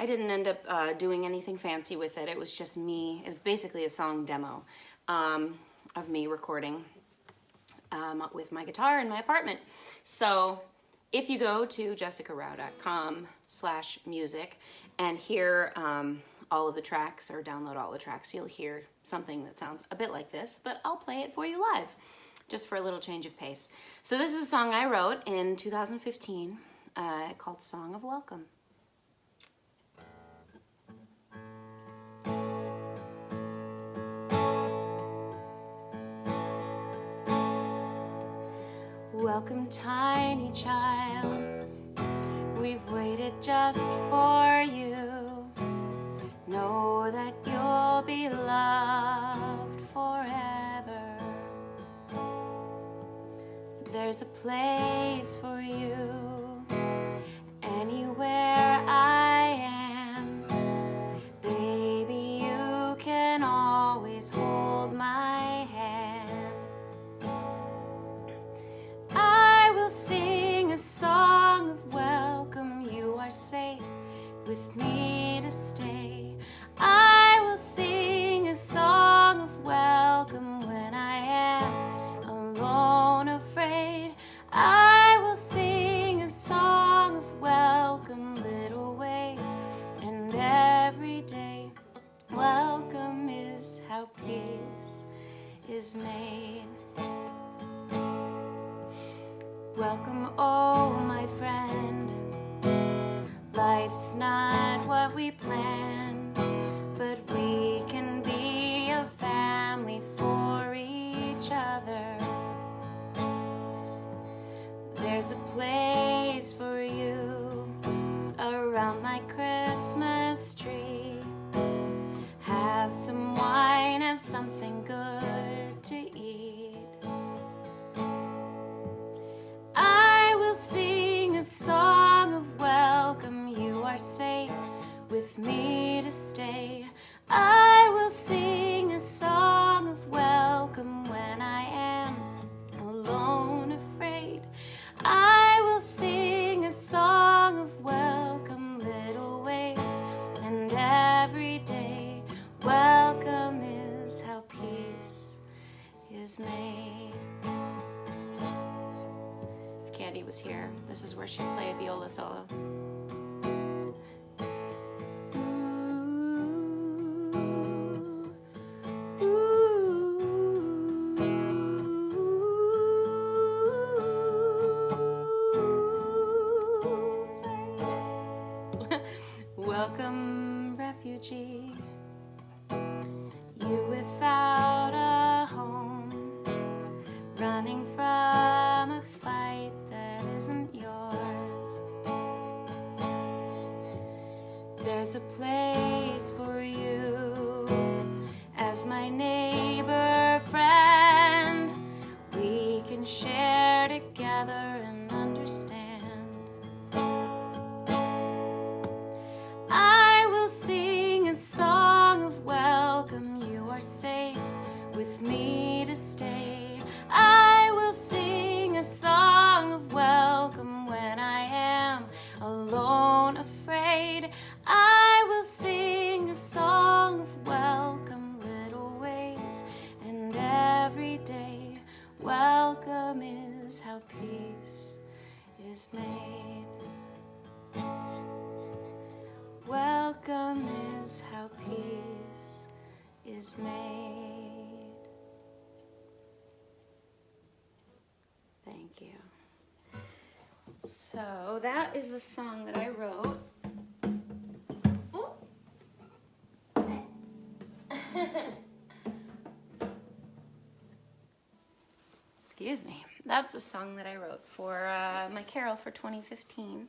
didn't end up doing anything fancy with it. It was just me. It was basically a song demo of me recording with my guitar in my apartment. So if you go to jessicarao.com/music and hear all of the tracks, or download all the tracks, you'll hear something that sounds a bit like this, but I'll play it for you live, just for a little change of pace. So this is a song I wrote in 2015 called Song of Welcome. Welcome, tiny child, we've waited just for you. Know that you'll be loved forever. There's a place for you anywhere I am. Baby, you can always hold my hand. I will sing a song of welcome. You are safe with me to stay. I will sing a song of welcome when I am alone, afraid. I will sing a song of welcome, little ways and every day. Welcome is how peace is made. Welcome, oh my friend. Life's not what we planned, but we can be a family for each other. There's a place for you around my Christmas tree. Have some wine, have something good to eat. I will sing a song of welcome. You are safe with me to stay. I will sing a song of welcome when I am alone, afraid. I will sing a song of welcome, little ways and every day. Welcome is how peace is made. If Candy was here, this is where she'd play a viola solo. Welcome, refugee, you without a home, running from a fight that isn't yours. There's a place for you as my neighbor friend. We can share together and understand. is how peace is made. Thank you. So that is the song that I wrote. Excuse me. That's the song that I wrote for my carol for 2015.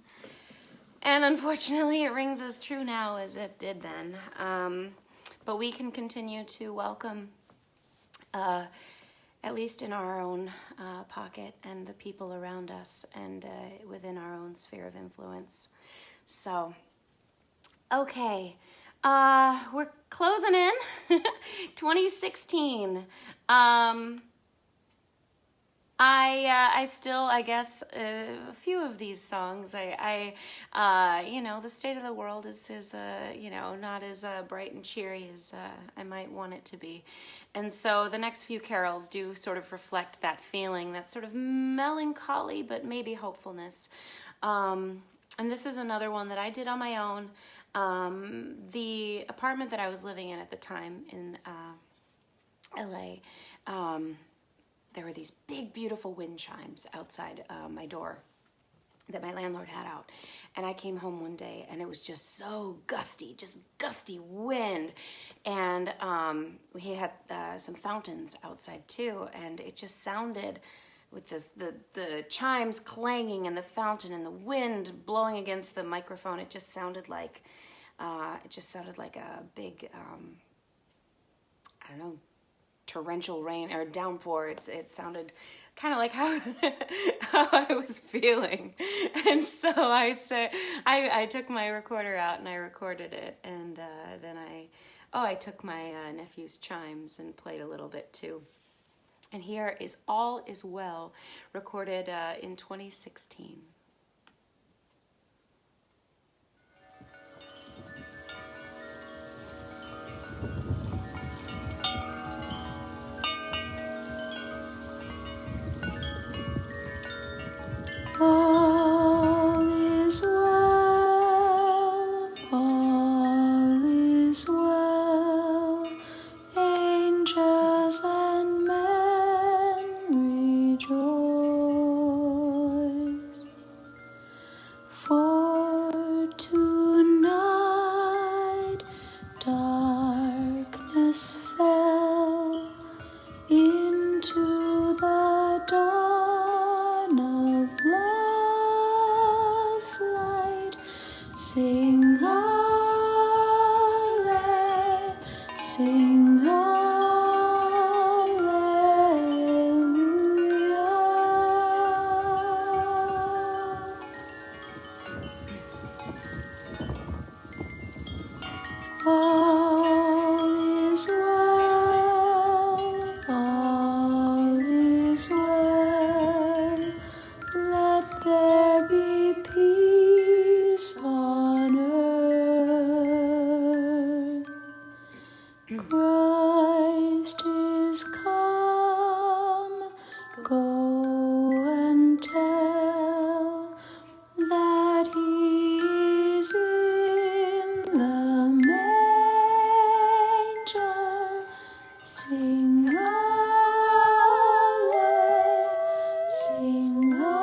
And unfortunately, it rings as true now as it did then. But we can continue to welcome, at least in our own pocket, and the people around us, and within our own sphere of influence. So, okay. We're closing in 2016. I still, I guess, a few of these songs, you know, the state of the world is you know, not as bright and cheery as I might want it to be. And so the next few carols do sort of reflect that feeling, that sort of melancholy, but maybe hopefulness. And this is another one that I did on my own. The apartment that I was living in at the time in LA, there were these big, beautiful wind chimes outside my door that my landlord had out. And I came home one day and it was just so gusty, just gusty wind. And he had some fountains outside too. And it just sounded, with the chimes clanging and the fountain and the wind blowing against the microphone, it just sounded like a big, I don't know, torrential rain or downpour. It sounded kind of like how I was feeling. And so I took my recorder out and I recorded it, and then I took my nephew's chimes and played a little bit too. And here is All Is Well, recorded in 2016. All is well, all is well, angels and men rejoice. For tonight darkness fell into the dawn of love's light. Sing hallelujah, sing hallelujah. All is well, all is well. Let there be peace on earth. Christ is come. Go and tell that he is in the manger. Sing hallelujah, sing hallelujah.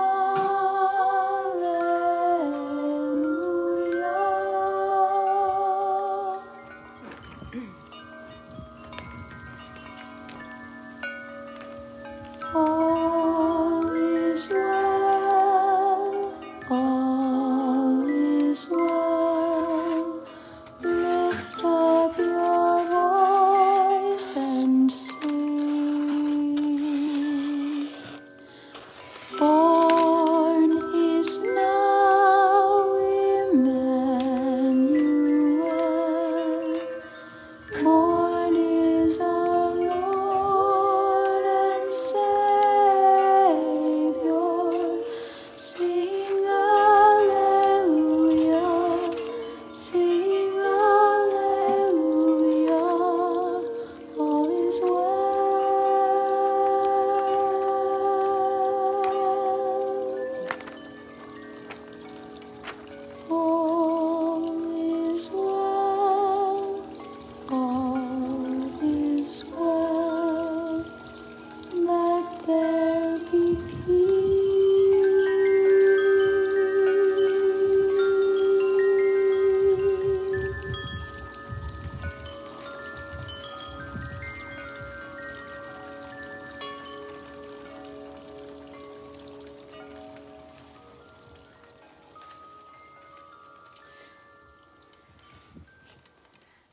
All is well, all is well. Lift up your voice and sing. Born is now Emmanuel. Born is our Lord and Savior.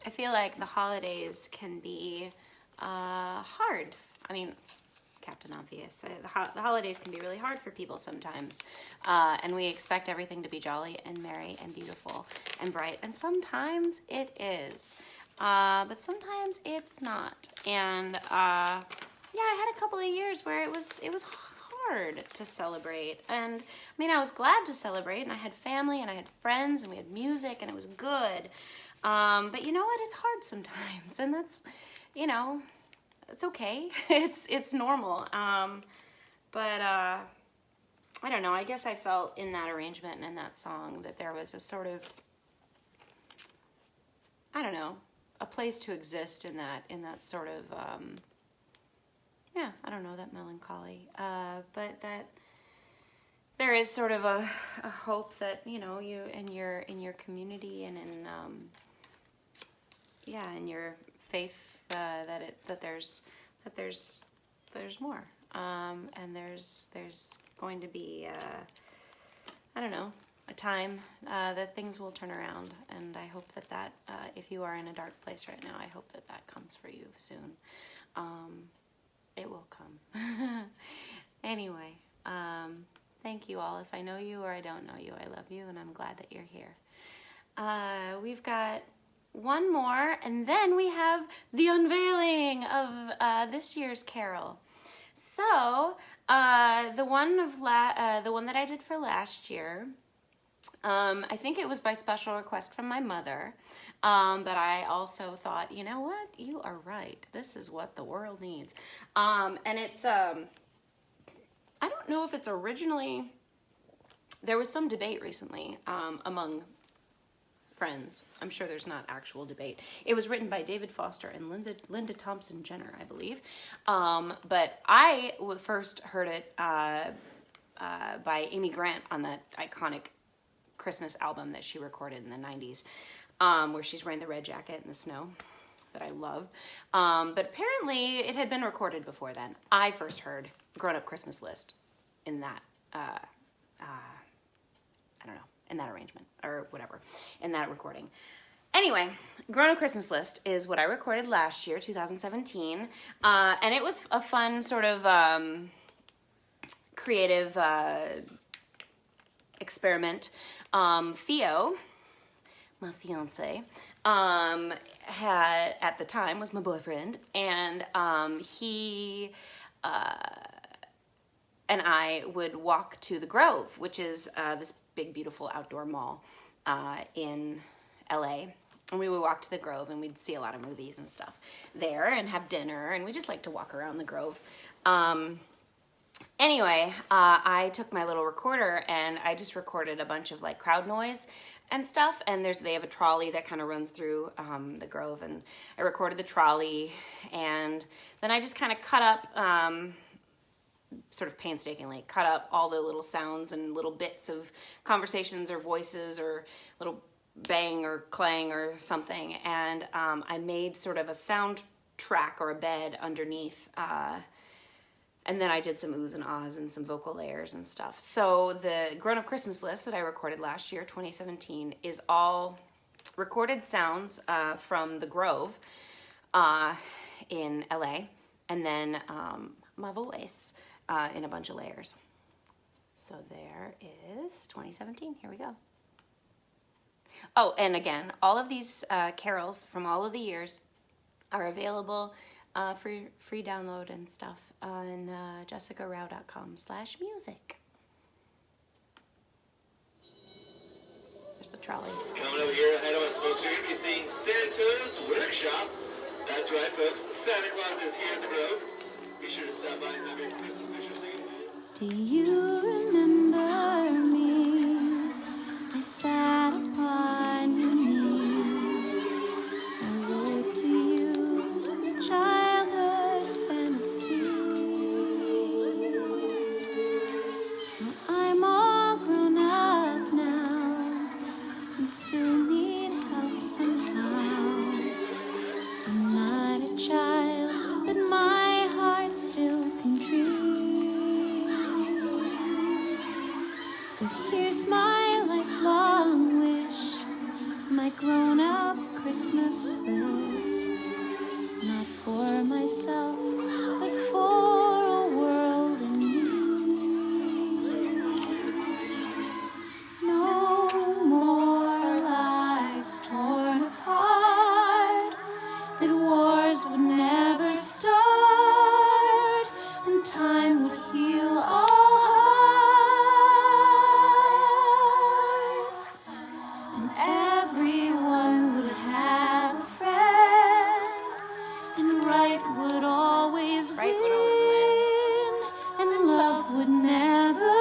I feel like the holidays can be hard. I mean, Captain Obvious. The holidays can be really hard for people sometimes. And we expect everything to be jolly and merry and beautiful and bright. And sometimes it is. But sometimes it's not. And I had a couple of years where it was hard to celebrate. And I mean, I was glad to celebrate, and I had family and I had friends and we had music and it was good. But you know what? It's hard sometimes, and that's, it's okay. It's normal. But I don't know. I guess I felt in that arrangement and in that song that there was a sort of, I don't know, a place to exist in that sort of, I don't know, that melancholy. But that there is sort of a hope that, you in your community and in your faith, that there's more, and there's going to be I don't know, a time that things will turn around, and I hope that if you are in a dark place right now, I hope that comes for you soon. It will come. Anyway, thank you all. If I know you or I don't know you, I love you, and I'm glad that you're here. We've got one more, and then we have the unveiling of this year's carol. So the one that I did for last year, I think it was by special request from my mother, but I also thought, you know what, you are right. This is what the world needs, and it's I don't know if it's originally. There was some debate recently among friends. I'm sure there's not actual debate. It was written by David Foster and Linda Thompson Jenner, I believe. But I first heard it by Amy Grant on that iconic Christmas album that she recorded in the 90s, where she's wearing the red jacket in the snow, that I love. But apparently it had been recorded before then. I first heard Grown Up Christmas List in that, I don't know, in that arrangement or whatever, in that recording. Anyway, Grown Up Christmas List is what I recorded last year, 2017, and it was a fun sort of creative experiment. Theo, my fiance, had at the time was my boyfriend, and he and I would walk to the Grove, which is this big, beautiful outdoor mall in LA. And we would walk to the Grove, and we'd see a lot of movies and stuff there and have dinner, and we just like to walk around the Grove. Anyway, I took my little recorder and I just recorded a bunch of like crowd noise and stuff, and they have a trolley that kind of runs through the Grove, and I recorded the trolley, and then I just kind of cut up sort of painstakingly cut up all the little sounds and little bits of conversations or voices or little bang or clang or something, and I made sort of a sound track or a bed underneath, and then I did some oohs and ahs and some vocal layers and stuff. So the Grown Up Christmas List that I recorded last year, 2017, is all recorded sounds from the Grove in LA, and then my voice in a bunch of layers. So there is 2017. Here we go. Oh, and again, all of these carols from all of the years are available for free download and stuff on jessicarao.com/music. There's the trolley. Coming over here ahead of us, folks, you're going to be seeing Santa's Workshop. That's right, folks. Santa Claus is here at the Grove. Be sure to stop by and have your Christmas pictures taken. Do you remember me? I sat upon your knee. I wrote to you childhood fantasies. Now I'm all grown up now and still need help somehow. I'm not a child, but my heart still can dream. Christmas list, not for myself, but for a world in need. No more lives torn apart, that wars would never start, and time would heal all hearts, and everyone would have a friend, and right would always win, and love would never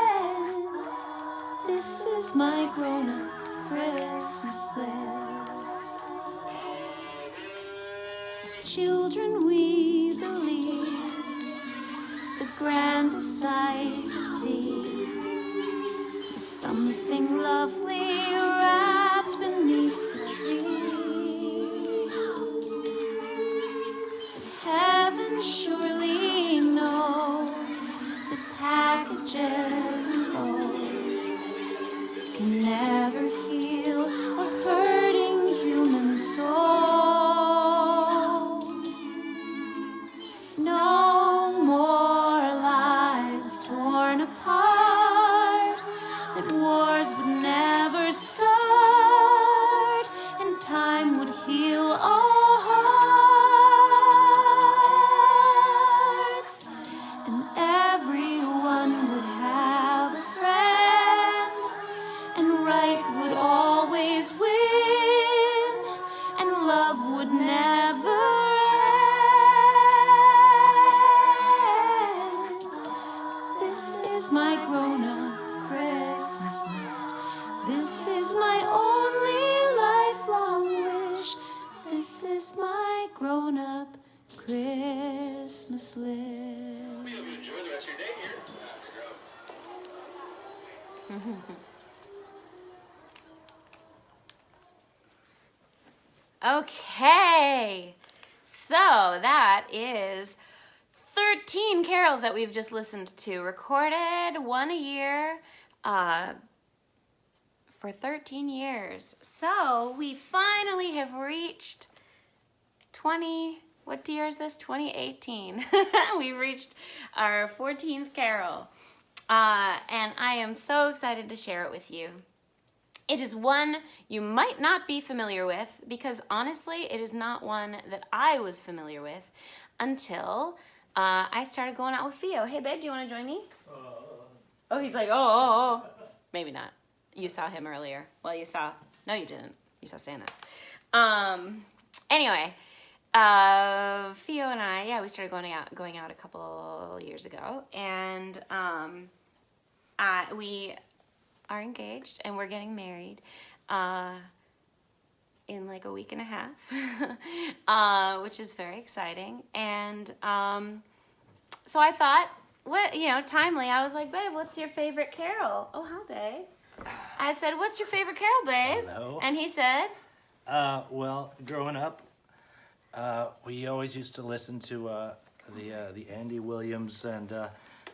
end. This is my grown-up Christmas list. As children we believe the grandest sight to see is something lovely wrapped beneath the tree. Heaven surely knows that packages and bows can never heal a hurting human soul. No more lives torn apart, that wars would never start, and time would heal all hearts, and everyone would have a friend, and right would always win, and love would never end. This is my grown-up Christmas list. This is my only lifelong wish. This is my grown-up Christmas list. We hope you enjoy the rest of your day here. Okay, so that is 13 carols that we've just listened to, recorded one a year for 13 years. So we finally have reached 20, what year is this? 2018. We've reached our 14th carol, and I am so excited to share it with you. It is one you might not be familiar with, because honestly, it is not one that I was familiar with until I started going out with Theo. Hey, babe, do you want to join me? Oh, he's like, oh. Maybe not. You saw him earlier. Well, you saw... No, you didn't. You saw Santa. Anyway, Theo and I, we started going out a couple years ago, and we are engaged, and we're getting married in like a week and a half, which is very exciting. And so I thought, timely, I was like, babe, what's your favorite carol? Oh, hi, babe. I said, what's your favorite carol, babe? Hello. And he said, Well, growing up, we always used to listen to the Andy Williams and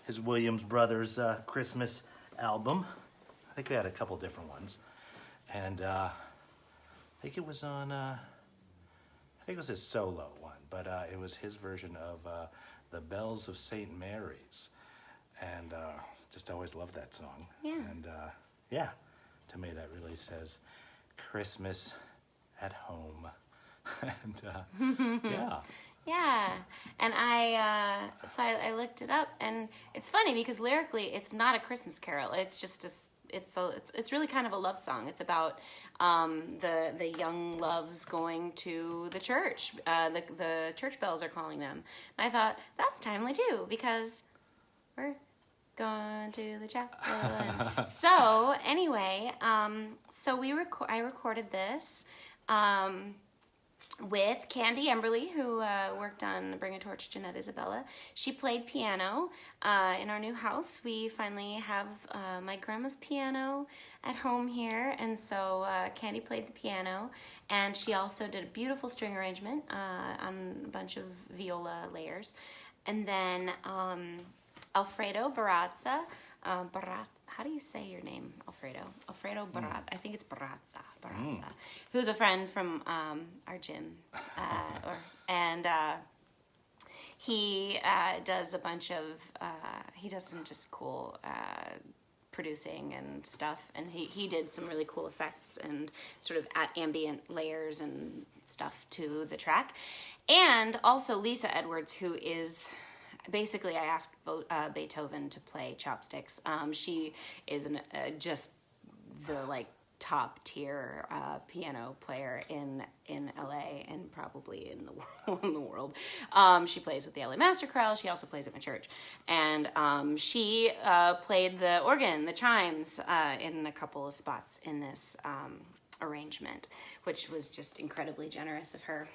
his Williams Brothers Christmas album. I think we had a couple different ones, and I think it was on. I think it was his solo one, but it was his version of "The Bells of St. Mary's," and just always loved that song. Yeah. And to me that really says Christmas at home, and Yeah, and I looked it up, and it's funny because lyrically it's not a Christmas carol. It's just it's really kind of a love song. It's about the young loves going to the church. The church bells are calling them. And I thought that's timely too, because we're going to the chapel. And so anyway, I recorded this. With Candy Emberley, who worked on Bring a Torch, Jeanette Isabella. She played piano in our new house. We finally have my grandma's piano at home here, and so Candy played the piano, and she also did a beautiful string arrangement on a bunch of viola layers. And then Alfredo Barazza Barat. How do you say your name, Alfredo? Alfredo Barat. I think it's Barazza. Who's a friend from our gym, he does a bunch of. He does some just cool producing and stuff, and he did some really cool effects and sort of ambient layers and stuff to the track. And also Lisa Edwards, who is basically, I asked Beethoven to play chopsticks. She is just the like top tier piano player in LA and probably in the world. She plays with the LA Master Chorale. She also plays at my church, and she played the organ, the chimes, in a couple of spots in this arrangement, which was just incredibly generous of her,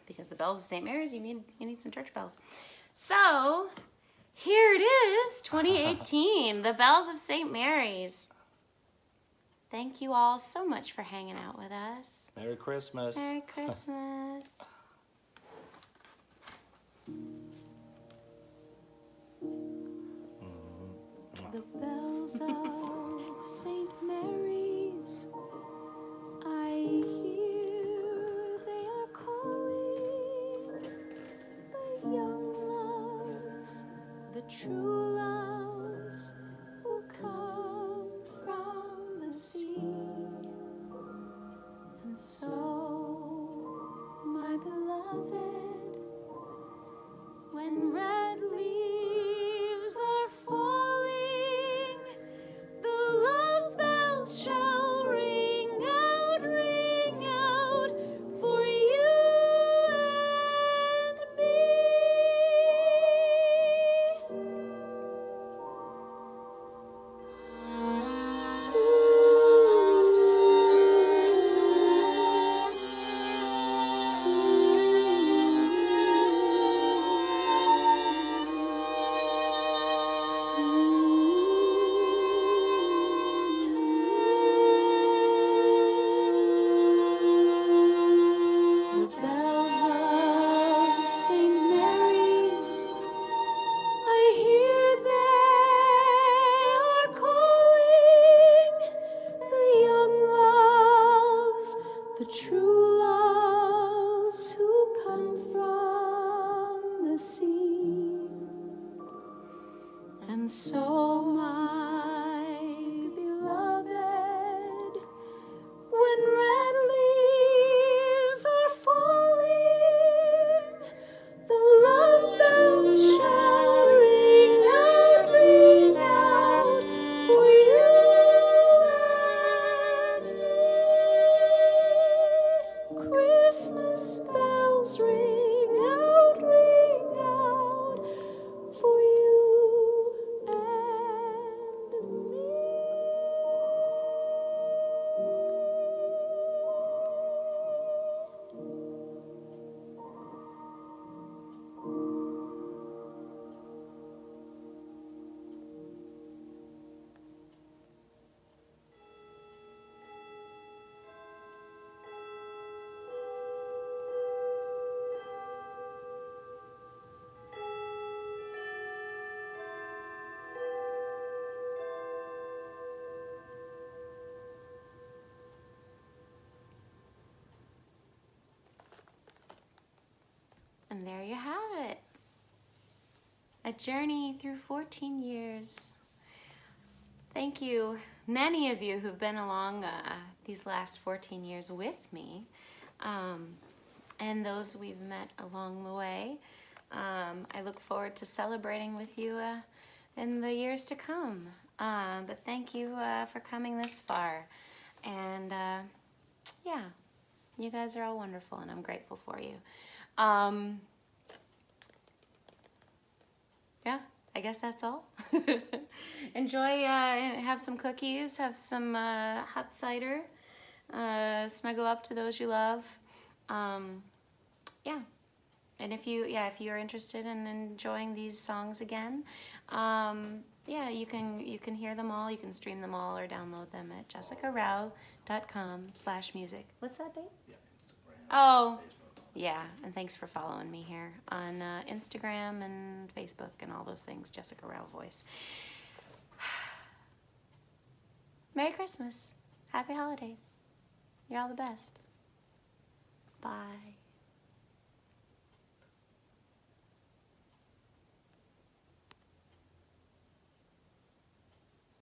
because the bells of St. Mary's, you need some church bells. So here it is, 2018, the bells of St. Mary's. Thank you all so much for hanging out with us. Merry Christmas. Merry Christmas. The bells of St. Mary's, I hear they are calling the young loves, the true loves who come from the sea. And so, my beloved, when red leaves are falling, the love bells shall ring out for you and me. The bells of St. Mary's, I hear they are calling the young loves, the true loves who come from the sea. And so, my beloved, when red leaves are falling, the love bells shall ring out for you and me. Christmas bells ring out for you and me. And there you have it. A journey through 14 years. Thank you, many of you who've been along these last 14 years with me, and those we've met along the way. I look forward to celebrating with you in the years to come. But thank you for coming this far. And yeah, you guys are all wonderful, and I'm grateful for you. Yeah, I guess that's all. Enjoy, have some cookies, have some hot cider, snuggle up to those you love. Yeah. And if you're interested in enjoying these songs again, yeah, you can hear them all, you can stream them all or download them at jessicarao.com/music. What's that, babe? Yeah, Instagram. Oh, Facebook. yeah, and thanks for following me here on Instagram and Facebook and all those things, Jessica Rao Voice. Merry Christmas. Happy holidays. You're all the best. Bye.